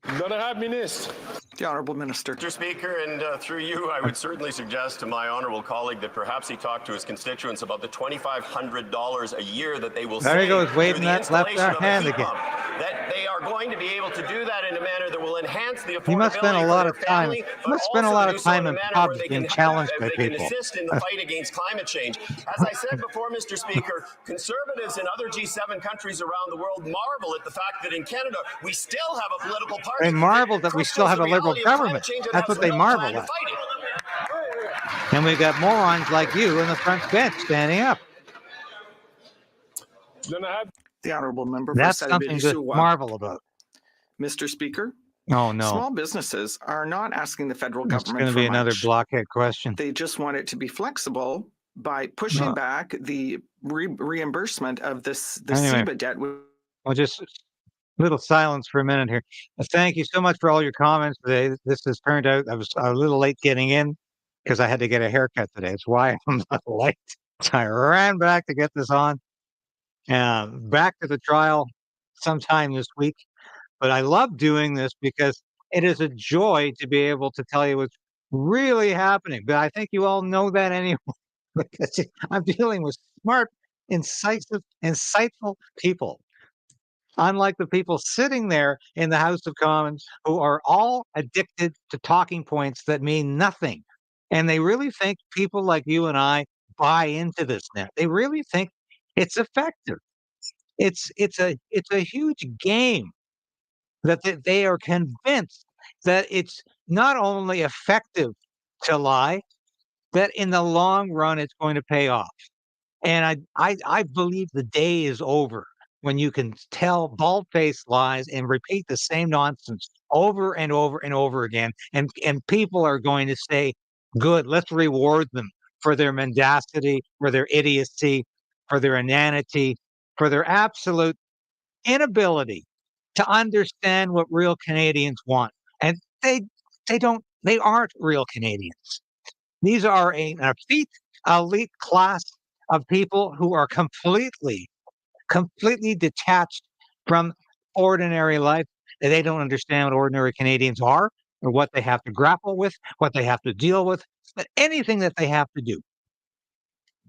Speaker 12: The Honourable Minister.
Speaker 6: Mr. Speaker, and through you, I would certainly suggest to my honourable colleague that perhaps he talk to his constituents about the $2,500 a year that they will save.
Speaker 2: There he goes, waving
Speaker 6: through the
Speaker 2: that left
Speaker 6: installation of a
Speaker 2: hand
Speaker 6: heat
Speaker 2: again.
Speaker 6: pump. That they are going to be able to do that in a manner that will enhance the affordability
Speaker 2: He must spend a lot
Speaker 6: for
Speaker 2: of
Speaker 6: their
Speaker 2: time.
Speaker 6: family,
Speaker 2: He
Speaker 6: but
Speaker 2: must spend a
Speaker 6: also
Speaker 2: lot
Speaker 6: do
Speaker 2: of
Speaker 6: so
Speaker 2: time
Speaker 6: a
Speaker 2: in
Speaker 6: manner
Speaker 2: pubs
Speaker 6: where they
Speaker 2: being
Speaker 6: can
Speaker 2: challenged by
Speaker 6: they can
Speaker 2: people.
Speaker 6: assist in the fight against climate change. As I said before, Mr. Speaker, conservatives in other G7 countries around the world marvel at the fact that in Canada we still have a political party.
Speaker 2: They marvel that we still have a Liberal
Speaker 6: reality of climate
Speaker 2: government.
Speaker 6: change and
Speaker 2: That's
Speaker 6: has
Speaker 2: what they
Speaker 6: no
Speaker 2: marvel
Speaker 6: plan to
Speaker 2: at.
Speaker 6: fight it.
Speaker 2: And we've got morons like you in the front bench standing up.
Speaker 12: The honourable member.
Speaker 2: That's
Speaker 12: for
Speaker 2: something to marvel about.
Speaker 12: Mr. Speaker.
Speaker 2: Oh, no.
Speaker 12: Small businesses are not asking the federal
Speaker 2: It's
Speaker 12: government
Speaker 2: going to
Speaker 12: for
Speaker 2: be another
Speaker 12: much.
Speaker 2: blockhead question.
Speaker 12: They just want it to be flexible by pushing back the reimbursement of the
Speaker 2: Anyway.
Speaker 12: CEBA debt.
Speaker 2: Well, just a little silence for a minute here. Thank you so much for all your comments today. This has turned out, I was a little late getting in because I had to get a haircut today. That's why I'm not late. So I ran back to get this on. Back to the trial sometime this week. But I love doing this because it is a joy to be able to tell you what's really happening. But I think you all know that anyway. Because I'm dealing with smart, insightful people. Unlike the people sitting there in the House of Commons who are all addicted to talking points that mean nothing. And they really think people like you and I buy into this now. They really think it's effective. It's a huge game that they are convinced that it's not only effective to lie, that in the long run it's going to pay off. And I believe the day is over when you can tell bald-faced lies and repeat the same nonsense over and over and over again. And people are going to say, good, let's reward them for their mendacity, for their idiocy, for their inanity, for their absolute inability to understand what real Canadians want. And they aren't real Canadians. These are an elite class of people who are completely detached from ordinary life. They don't understand what ordinary Canadians are or what they have to grapple with, what they have to deal with, but anything that they have to do.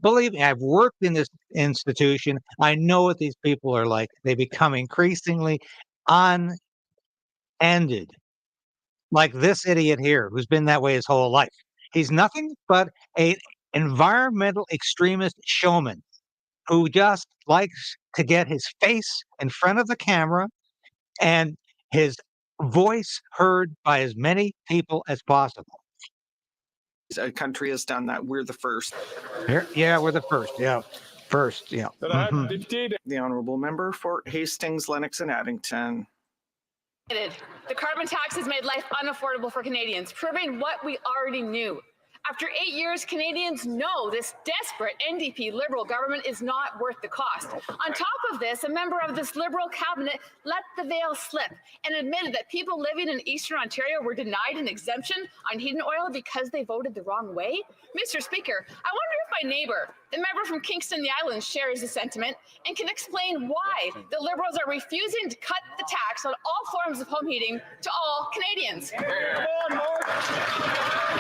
Speaker 2: Believe me, I've worked in this institution. I know what these people are like. They become increasingly unended. Like this idiot here, who's been that way his whole life. He's nothing but an environmental extremist showman who just likes to get his face in front of the camera and his voice heard by as many people as possible.
Speaker 12: A country has done that. We're the first.
Speaker 2: Yeah, we're the first. Yeah. First, yeah.
Speaker 12: The honourable member for Hastings, Lennox and Addington.
Speaker 16: The carbon tax has made life unaffordable for Canadians, proving what we already knew. After 8 years, Canadians know this desperate NDP Liberal government is not worth the cost. On top of this, a member of this Liberal cabinet let the veil slip and admitted that people living in Eastern Ontario were denied an exemption on heating oil because they voted the wrong way. Mr. Speaker, I wonder if my neighbour, the member from Kingston, the Islands, shares the sentiment and can explain why the Liberals are refusing to cut the tax on all forms of home heating to all Canadians.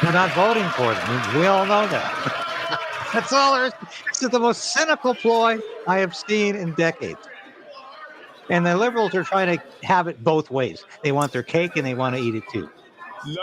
Speaker 2: They're not voting for them. We all know that. That's all there is. This is the most cynical ploy I have seen in decades. And the Liberals are trying to have it both ways. They want their cake and they want to eat it too.
Speaker 12: The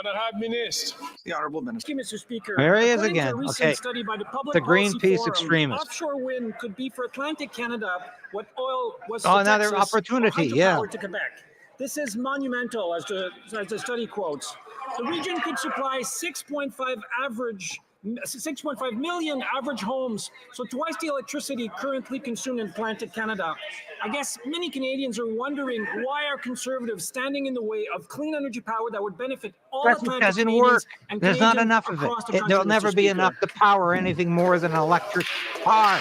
Speaker 12: honourable minister.
Speaker 8: Thank you, Mr. Speaker.
Speaker 2: There he is
Speaker 8: According to
Speaker 2: again.
Speaker 8: a recent
Speaker 2: Okay.
Speaker 8: study by the Public
Speaker 2: The
Speaker 8: Policy
Speaker 2: Greenpeace
Speaker 8: Forum,
Speaker 2: extremists.
Speaker 8: Offshore wind could be for Atlantic Canada what oil was
Speaker 2: Oh,
Speaker 8: to
Speaker 2: another
Speaker 8: Texas
Speaker 2: opportunity,
Speaker 8: or
Speaker 2: yeah.
Speaker 8: hydropower to Quebec. This is monumental, as the study quotes. The region could supply 6.5 million average homes, so twice the electricity currently consumed in Atlantic Canada. I guess many Canadians are wondering why are Conservatives standing in the way of clean energy power that would benefit all
Speaker 2: That's
Speaker 8: Atlantic
Speaker 2: because it
Speaker 8: Canadians
Speaker 2: works.
Speaker 8: and
Speaker 2: There's not
Speaker 8: Canadians
Speaker 2: enough of
Speaker 8: across the
Speaker 2: it.
Speaker 8: country,
Speaker 2: There'll never
Speaker 8: Mr.
Speaker 2: be
Speaker 8: Speaker.
Speaker 2: enough to power anything more than an electric car.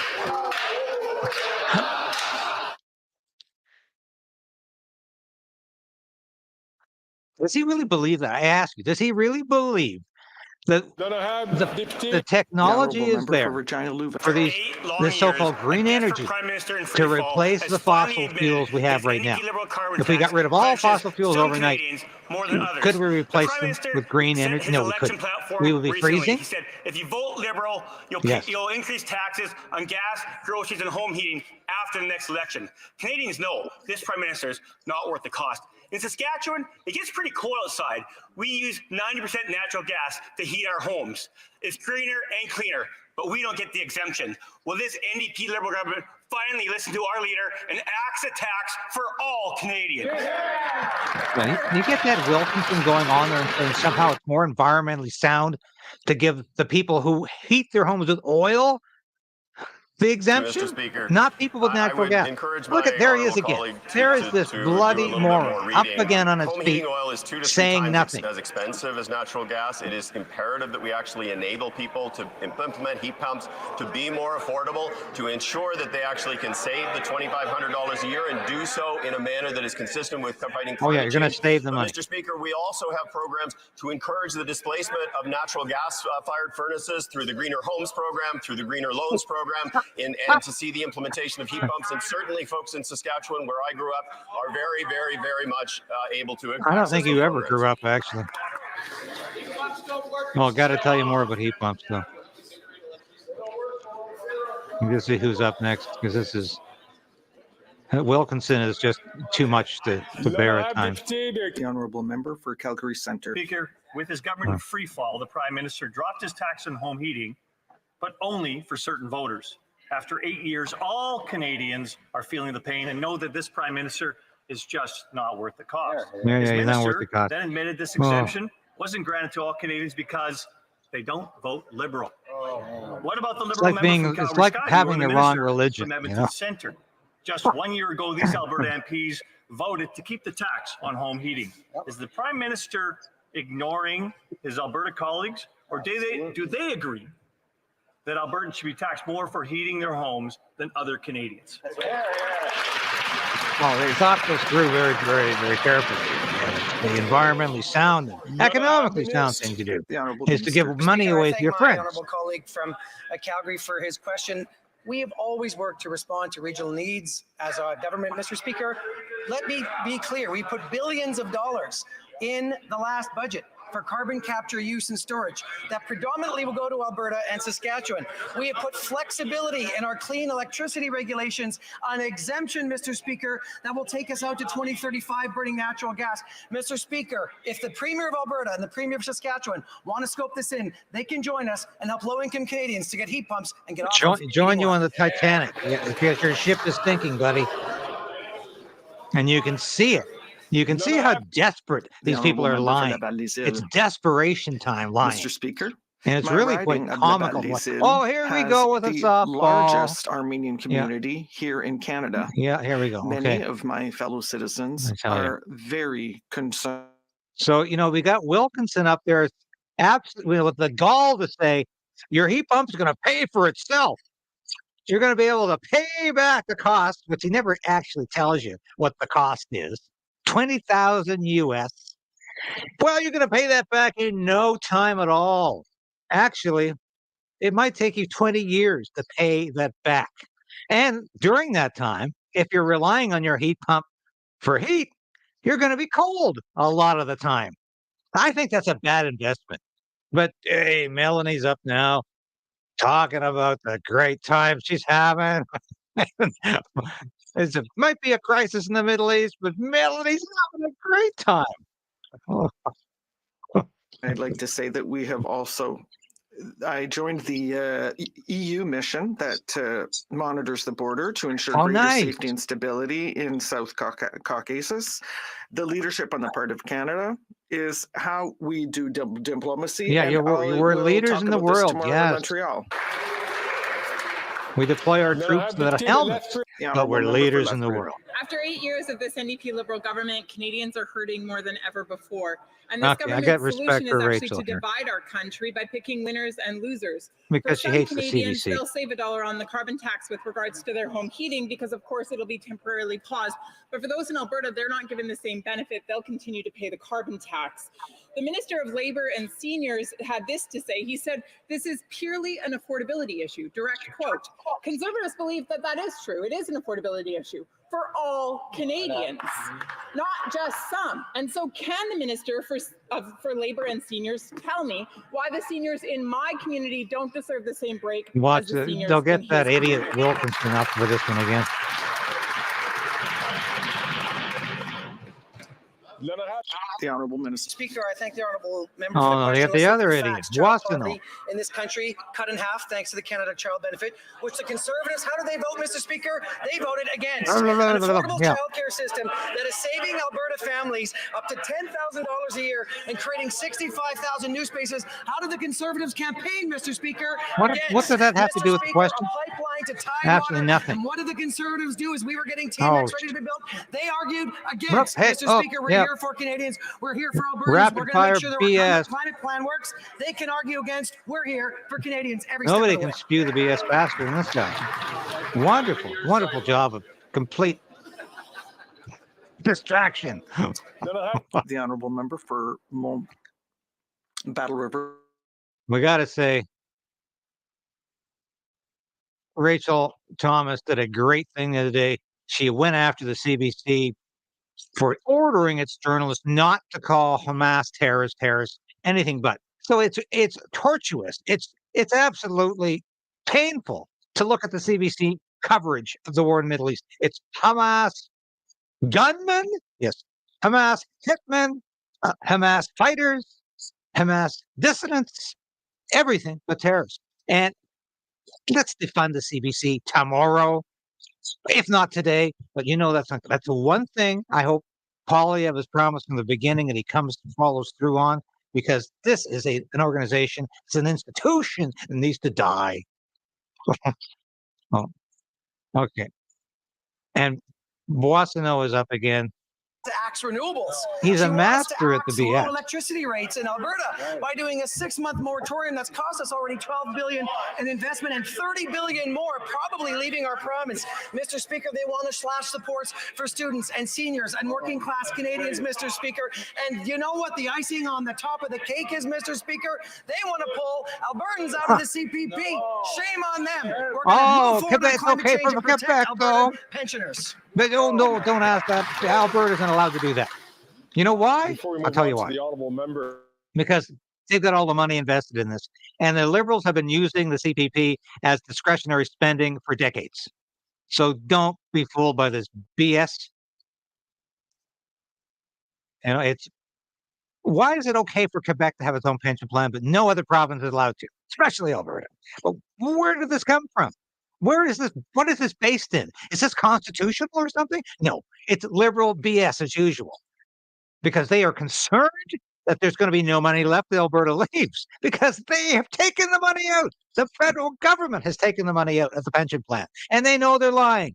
Speaker 2: Does he really believe that? I ask you, does he really believe that the technology is there for this so-called green energy to replace the fossil fuels we have right now? If we got rid of all fossil fuels overnight, could we replace them with green energy? No, we couldn't. We would be freezing.
Speaker 17: He said, if you vote Liberal, you'll increase taxes on gas, groceries, and home heating after the next election. Canadians know this Prime Minister is not worth the cost. In Saskatchewan, it gets pretty cold outside. We use 90% natural gas to heat our homes. It's greener and cleaner, but we don't get the exemption. Will this NDP Liberal government finally listen to our leader and axe a tax for all Canadians?
Speaker 2: You get that Wilkinson going on there and somehow it's more environmentally sound to give the people who heat their homes with oil the exemption,
Speaker 6: Mr. Speaker,
Speaker 2: not people with
Speaker 6: I
Speaker 2: natural
Speaker 6: would
Speaker 2: gas.
Speaker 6: encourage
Speaker 2: Look
Speaker 6: my
Speaker 2: at, there he is
Speaker 6: honourable
Speaker 2: again.
Speaker 6: colleague
Speaker 2: There is this
Speaker 6: to do a
Speaker 2: bloody
Speaker 6: little bit
Speaker 2: moron
Speaker 6: more
Speaker 2: up
Speaker 6: reading.
Speaker 2: again on his
Speaker 6: Home
Speaker 2: feet,
Speaker 6: heating oil is 2 to 3
Speaker 2: saying
Speaker 6: times
Speaker 2: nothing.
Speaker 6: as expensive as natural gas. It is imperative that we actually enable people to implement heat pumps to be more affordable, to ensure that they actually can save the $2,500 a year and do so in a manner that is consistent with fighting climate
Speaker 2: Oh yeah, you're going to
Speaker 6: change.
Speaker 2: save the
Speaker 6: But
Speaker 2: money.
Speaker 6: Mr. Speaker, we also have programs to encourage the displacement of natural gas-fired furnaces through the Greener Homes program, through the Greener Loans program, and to see the implementation of heat pumps. And certainly folks in Saskatchewan, where I grew up, are very, very, very much able to
Speaker 2: I don't
Speaker 6: access
Speaker 2: think
Speaker 6: those
Speaker 2: you ever
Speaker 6: programs.
Speaker 2: grew up, actually. Well, got to tell you more about heat pumps, though. I'm going to see who's up next, because this is... Wilkinson is just too much to bear at times.
Speaker 12: The honourable member for Calgary Centre.
Speaker 18: Speaker, with his government free fall, the Prime Minister dropped his tax on home heating, but only for certain voters. After 8 years, all Canadians are feeling the pain and know that this Prime Minister is just not worth the cost.
Speaker 2: Yeah,
Speaker 18: His
Speaker 2: yeah, he's not worth
Speaker 18: minister
Speaker 2: the cost.
Speaker 18: then admitted this exemption wasn't granted to all Canadians because they don't vote Liberal. What about the
Speaker 2: It's
Speaker 18: Liberal
Speaker 2: like
Speaker 18: member from
Speaker 2: it's
Speaker 18: Calgary
Speaker 2: like
Speaker 18: Sky,
Speaker 2: having
Speaker 18: the
Speaker 2: the wrong
Speaker 18: minister
Speaker 2: religion,
Speaker 18: from
Speaker 2: you
Speaker 18: Edmonton
Speaker 2: know?
Speaker 18: Centre? Just 1 year ago, these Alberta MPs voted to keep the tax on home heating. Is the Prime Minister ignoring his Alberta colleagues, or do they agree that Albertans should be taxed more for heating their homes than other Canadians?
Speaker 2: Well, they thought this through very, very, very carefully. The environmentally sound and economically sound thing to do is to give money away to your
Speaker 19: my
Speaker 2: friends.
Speaker 19: honourable colleague from Calgary for his question. We have always worked to respond to regional needs as a government, Mr. Speaker. Let me be clear. We put billions of dollars in the last budget for carbon capture, use and storage that predominantly will go to Alberta and Saskatchewan. We have put flexibility in our clean electricity regulations on exemption, Mr. Speaker, that will take us out to 2035 burning natural gas. Mr. Speaker, if the Premier of Alberta and the Premier of Saskatchewan want to scope this in, they can join us and help low-income Canadians to get heat pumps and get off.
Speaker 2: Join you on the Titanic. Yeah, because your ship is sinking, buddy. And you can see it. You can see how desperate these people are lying. It's desperation time lying.
Speaker 12: Mr. Speaker,
Speaker 2: and it's
Speaker 12: my
Speaker 2: really quite
Speaker 12: riding of
Speaker 2: comical.
Speaker 12: Laval-les-Îles
Speaker 2: Oh, here we go with a
Speaker 12: the
Speaker 2: softball.
Speaker 12: largest Armenian community here in Canada.
Speaker 2: Yeah, here we go.
Speaker 12: Many
Speaker 2: Okay.
Speaker 12: of my fellow citizens are very concerned.
Speaker 2: So, you know, we got Wilkinson up there absolutely with the gall to say, your heat pump's going to pay for itself. You're going to be able to pay back the cost, which he never actually tells you what the cost is. 20,000 US. Well, you're going to pay that back in no time at all. Actually, it might take you 20 years to pay that back. And during that time, if you're relying on your heat pump for heat, you're going to be cold a lot of the time. I think that's a bad investment. But hey, Melanie's up now talking about the great time she's having. It might be a crisis in the Middle East, but Melody's having a great time.
Speaker 12: I'd like to say that we have also, I joined the EU mission that monitors the border to ensure greater safety and stability in South Caucasus. The leadership on the part of Canada is how we do diplomacy.
Speaker 2: Yeah, we're leaders in the world. Yes.
Speaker 12: Montreal.
Speaker 2: We deploy our troops without helmets, but we're leaders in the world.
Speaker 20: After 8 years of this NDP Liberal government, Canadians are hurting more than ever before. And this
Speaker 2: Okay, I got
Speaker 20: government's
Speaker 2: respect
Speaker 20: solution
Speaker 2: for
Speaker 20: is actually
Speaker 2: Rachel
Speaker 20: to
Speaker 2: here.
Speaker 20: divide our country by picking winners and losers.
Speaker 2: Because she
Speaker 20: For some
Speaker 2: hates the
Speaker 20: Canadians,
Speaker 2: CBC.
Speaker 20: they'll save $1 on the carbon tax with regards to their home heating because, of course, it'll be temporarily paused. But for those in Alberta, they're not given the same benefit. They'll continue to pay the carbon tax. The Minister of Labour and Seniors had this to say. He said, this is purely an affordability issue. Direct quote. Conservatives believe that that is true. It is an affordability issue for all Canadians, not just some. And so can the Minister for Labour and Seniors tell me why the seniors in my community don't deserve the same break
Speaker 2: Watch
Speaker 20: as the
Speaker 2: it.
Speaker 20: seniors
Speaker 2: They'll
Speaker 20: in
Speaker 2: get
Speaker 20: his
Speaker 2: that idiot
Speaker 20: community?
Speaker 2: Wilkinson up for this one again.
Speaker 12: The Honourable Minister.
Speaker 19: Speaker, I thank the honourable member
Speaker 2: Oh,
Speaker 19: for the
Speaker 2: no, they
Speaker 19: question.
Speaker 2: got the
Speaker 19: Let's
Speaker 2: other
Speaker 19: look at
Speaker 2: idiot,
Speaker 19: facts. Child
Speaker 2: Wasino.
Speaker 19: poverty in this country cut in half thanks to the Canada Child Benefit, which the Conservatives, how do they vote, Mr. Speaker? They voted against an affordable
Speaker 2: Yeah.
Speaker 19: childcare system that is saving Alberta families up to $10,000 a year and creating 65,000 new spaces. How did the Conservatives campaign, Mr. Speaker?
Speaker 2: What
Speaker 19: Against.
Speaker 2: does that have to
Speaker 19: Mr.
Speaker 2: do with the
Speaker 19: Speaker,
Speaker 2: question?
Speaker 19: a pipeline to Tidewater.
Speaker 2: Absolutely nothing.
Speaker 19: And what did the Conservatives do as we were getting
Speaker 2: Oh,
Speaker 19: TMX ready to be built? They argued against.
Speaker 2: Hey,
Speaker 19: Mr. Speaker, we're
Speaker 2: yeah.
Speaker 19: here for Canadians. We're here for Albertans.
Speaker 2: Rapid
Speaker 19: We're going to
Speaker 2: fire
Speaker 19: make sure that our
Speaker 2: BS.
Speaker 19: climate plan works. They can argue against. We're here for Canadians every
Speaker 2: Nobody
Speaker 19: step of
Speaker 2: can
Speaker 19: the way.
Speaker 2: spew the BS faster than this guy. Wonderful, wonderful job of complete distraction.
Speaker 12: The honourable member for Battle River.
Speaker 2: We got to say, Rachel Thomas did a great thing the other day. She went after the CBC for ordering its journalists not to call Hamas terrorists, anything but. So it's tortuous. It's absolutely painful to look at the CBC coverage of the war in the Middle East. It's Hamas gunmen, yes, Hamas hitmen, Hamas fighters, Hamas dissidents, everything but terrorists. And let's defund the CBC tomorrow, if not today. But you know that's the one thing I hope Poilievre has promised from the beginning, and he follows through on, because this is an organization, it's an institution that needs to die. Oh, okay. And Boissonneau is up again.
Speaker 19: To axe renewables.
Speaker 2: He's a
Speaker 19: She wants to
Speaker 2: master at the
Speaker 19: axe low
Speaker 2: BS.
Speaker 19: electricity rates in Alberta by doing a 6-month moratorium that's cost us already $12 billion in investment and $30 billion more, probably leaving our province. Mr. Speaker, they want to slash supports for students and seniors and working class Canadians, Mr. Speaker. And you know what the icing on the top of the cake is, Mr. Speaker? They want to pull Albertans out of the CPP. Shame on them. We're going to move forward on
Speaker 2: Quebec's
Speaker 19: climate
Speaker 2: okay
Speaker 19: change
Speaker 2: for
Speaker 19: and protect
Speaker 2: Quebec,
Speaker 19: Alberta
Speaker 2: though.
Speaker 19: pensioners.
Speaker 2: But no, don't ask that. Alberta isn't allowed to do that. You know why? I'll tell you why.
Speaker 21: The honourable member.
Speaker 2: Because they've got all the money invested in this. And the Liberals have been using the CPP as discretionary spending for decades. So don't be fooled by this BS. You know, why is it okay for Quebec to have its own pension plan, but no other province is allowed to, especially Alberta? Well, where did this come from? Where is this? What is this based in? Is this constitutional or something? No, it's liberal BS as usual, because they are concerned that there's going to be no money left if Alberta leaves, because they have taken the money out. The federal government has taken the money out of the pension plan, and they know they're lying.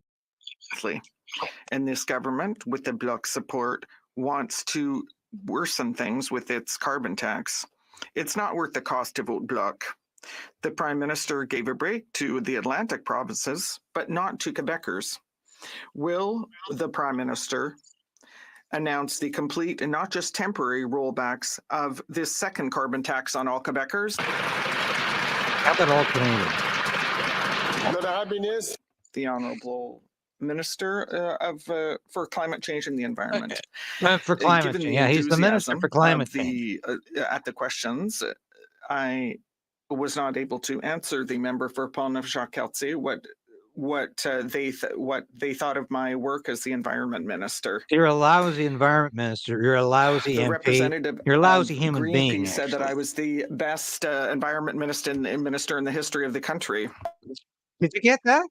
Speaker 12: And this government, with the Bloc support, wants to worsen things with its carbon tax. It's not worth the cost to vote Bloc. The Prime Minister gave a break to the Atlantic provinces, but not to Quebecers. Will the Prime Minister announce the complete and not just temporary rollbacks of this second carbon tax on all Quebecers?
Speaker 2: How about all Canadians?
Speaker 12: The Honourable Minister for Climate Change and the Environment.
Speaker 2: For climate change, yeah, he's the Minister for Climate Change.
Speaker 12: At the questions, I was not able to answer the member for Pont-Neuf-Jacques-Cartier what they thought of my work as the Environment Minister.
Speaker 2: You're a lousy Environment Minister. You're a lousy
Speaker 12: The
Speaker 2: MP.
Speaker 12: representative
Speaker 2: You're a lousy human
Speaker 12: Greenpeace
Speaker 2: being.
Speaker 12: said that I was the best Environment Minister in the history of the country.
Speaker 2: Did you get that?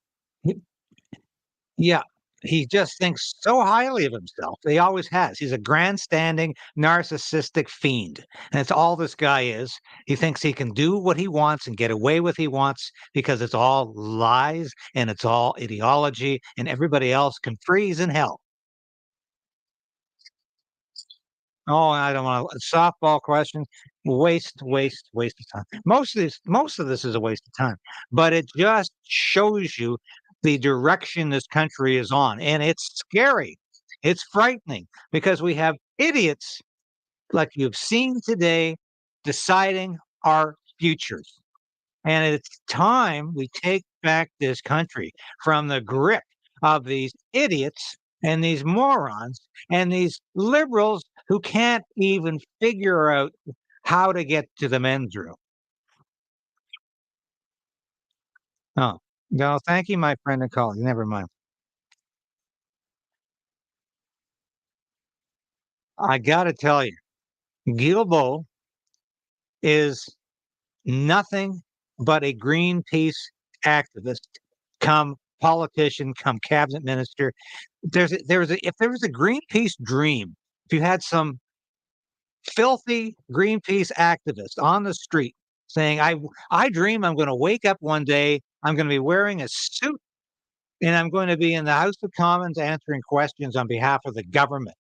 Speaker 2: Yeah, he just thinks so highly of himself. He always has. He's a grandstanding, narcissistic fiend. And it's all this guy is. He thinks he can do what he wants and get away with what he wants because it's all lies and it's all ideology, and everybody else can freeze in hell. Oh, I don't want a softball question. Waste of time. Most of this is a waste of time, but it just shows you the direction this country is on. And it's scary. It's frightening, because we have idiots like you've seen today deciding our futures. And it's time we take back this country from the grip of these idiots and these morons and these liberals who can't even figure out how to get to the men's room. Oh, no, thank you, my friend and colleague. Never mind. I got to tell you, Guilbeault is nothing but a Greenpeace activist, come politician, come cabinet minister. If there was a Greenpeace dream, if you had some filthy Greenpeace activist on the street saying, I dream I'm going to wake up one day, I'm going to be wearing a suit, and I'm going to be in the House of Commons answering questions on behalf of the government.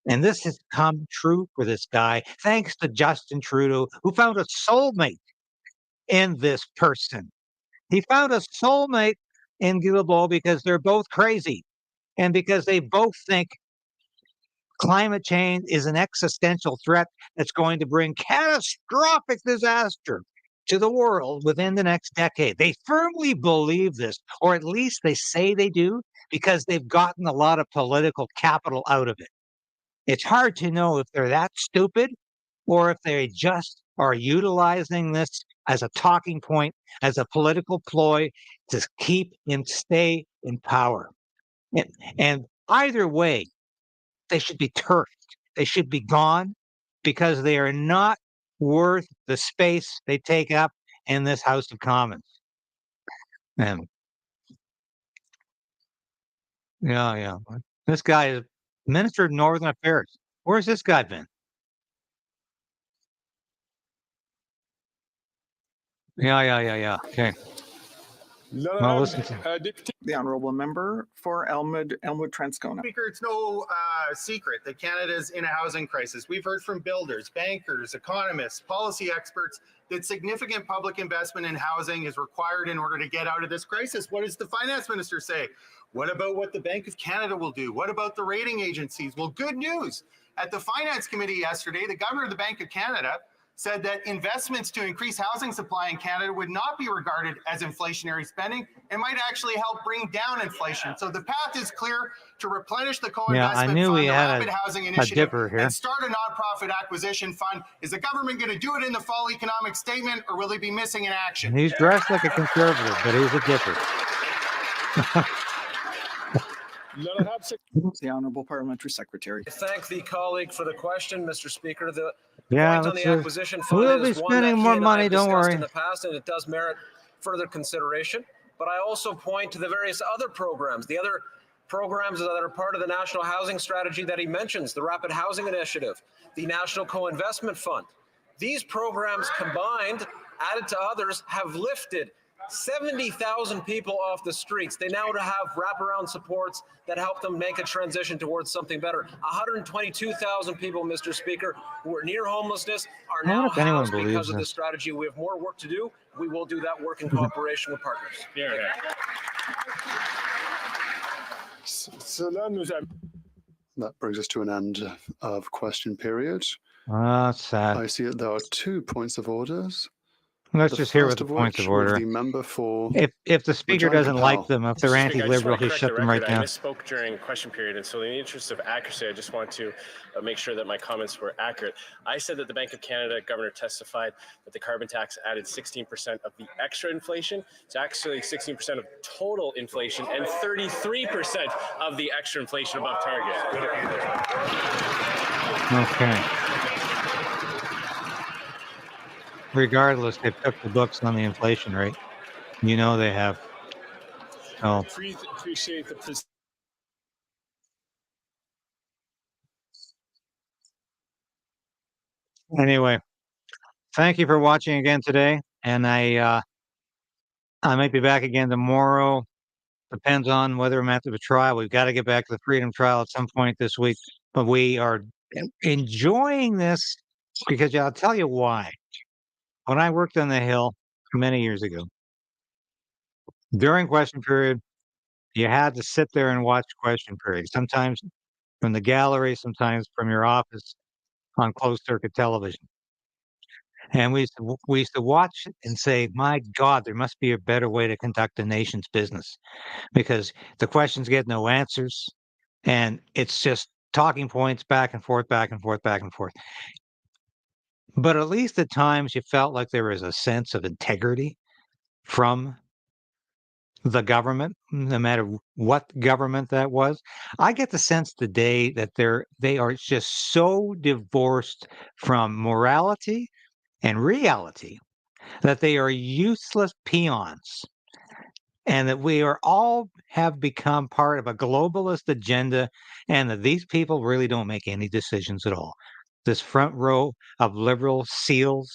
Speaker 2: And this has come true for this guy, thanks to Justin Trudeau, who found a soulmate in this person. He found a soulmate in Guilbeault because they're both crazy and because they both think climate change is an existential threat that's going to bring catastrophic disaster to the world within the next decade. They firmly believe this, or at least they say they do, because they've gotten a lot of political capital out of it. It's hard to know if they're that stupid or if they just are utilizing this as a talking point, as a political ploy to keep and stay in power. And either way, they should be turfed. They should be gone because they are not worth the space they take up in this House of Commons. And yeah. This guy is Minister of Northern Affairs. Where's this guy been? Yeah. Okay. Well, listen to
Speaker 12: the honourable member for Elmwood Transcona.
Speaker 21: Speaker, it's no secret that Canada is in a housing crisis. We've heard from builders, bankers, economists, policy experts that significant public investment in housing is required in order to get out of this crisis. What does the finance minister say? What about what the Bank of Canada will do? What about the rating agencies? Well, good news. At the Finance Committee yesterday, the governor of the Bank of Canada said that investments to increase housing supply in Canada would not be regarded as inflationary spending and might actually help bring down inflation. So the path is clear to replenish the co-investment fund, the rapid housing initiative, and start a nonprofit acquisition fund. Is the government going to do it in the fall economic statement, or will they be missing in action?
Speaker 2: He's dressed like a conservative, but he's a dipper.
Speaker 12: The Honourable Parliamentary Secretary.
Speaker 22: I thank the colleague for the question, Mr. Speaker. The
Speaker 2: Yeah,
Speaker 22: point on the acquisition fund
Speaker 2: we'll be
Speaker 22: is one that
Speaker 2: spending
Speaker 22: he
Speaker 2: more
Speaker 22: and I
Speaker 2: money,
Speaker 22: have
Speaker 2: don't
Speaker 22: discussed
Speaker 2: worry.
Speaker 22: in the past, and it does merit further consideration. But I also point to the various other programs, the other programs that are part of the National Housing Strategy that he mentions, the Rapid Housing Initiative, the National Co-Investment Fund. These programs combined, added to others, have lifted 70,000 people off the streets. They now have wraparound supports that help them make a transition towards something better. 122,000 people, Mr. Speaker, who were near homelessness are now housed because of this strategy. We have more work to do. We will do that work in cooperation with partners.
Speaker 4: That brings us to an end of question period.
Speaker 2: That's sad.
Speaker 4: I see that there are 2 points of orders.
Speaker 2: Let's just hear what the points of order.
Speaker 4: The member for
Speaker 2: if the speaker doesn't like them, if they're anti-liberal, he shut them right down.
Speaker 5: I misspoke during question period, and so in the interest of accuracy, I just want to make sure that my comments were accurate. I said that the Bank of Canada governor testified that the carbon tax added 16% of the extra inflation. It's actually 16% of total inflation and 33% of the extra inflation above target.
Speaker 2: Okay. Regardless, they've took the books on the inflation rate. You know they have. So
Speaker 23: appreciate the
Speaker 2: anyway, thank you for watching again today. And I might be back again tomorrow. Depends on whether I'm at the trial. We've got to get back to the freedom trial at some point this week. But we are enjoying this because I'll tell you why. When I worked on the Hill many years ago, during question period, you had to sit there and watch question period. Sometimes from the gallery, sometimes from your office on closed circuit television. And we used to watch and say, my God, there must be a better way to conduct a nation's business, because the questions get no answers. And it's just talking points back and forth, back and forth, back and forth. But at least at times you felt like there was a sense of integrity from the government, no matter what government that was. I get the sense today that they are just so divorced from morality and reality that they are useless peons, and that we are all have become part of a globalist agenda, and that these people really don't make any decisions at all. This front row of liberal seals,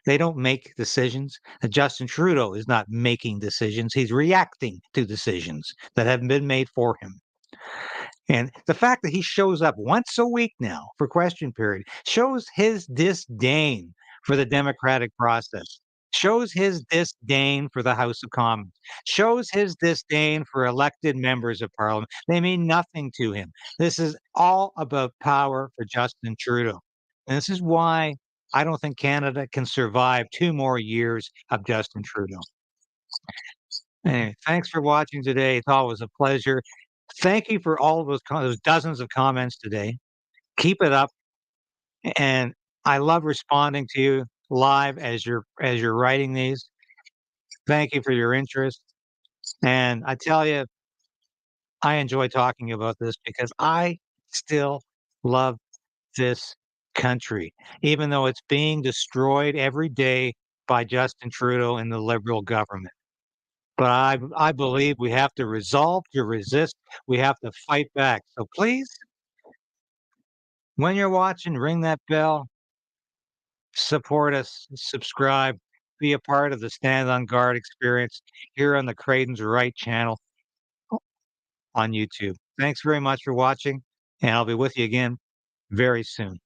Speaker 2: they don't make decisions. Justin Trudeau is not making decisions. He's reacting to decisions that have been made for him. And the fact that he shows up once a week now for question period shows his disdain for the democratic process, shows his disdain for the House of Commons, shows his disdain for elected members of parliament. They mean nothing to him. This is all about power for Justin Trudeau. And this is why I don't think Canada can survive 2 more years of Justin Trudeau. Anyway, thanks for watching today. It's always a pleasure. Thank you for all of those dozens of comments today. Keep it up, and I love responding to you live as you're writing these. Thank you for your interest, and I tell you, I enjoy talking about this because I still love this country, even though it's being destroyed every day by Justin Trudeau and the Liberal government. But I believe we have to resolve to resist. We have to fight back. So please, when you're watching, ring that bell, support us, subscribe, be a part of the Stand on Guard experience here on the Craydens Right channel on YouTube. Thanks very much for watching, and I'll be with you again very soon.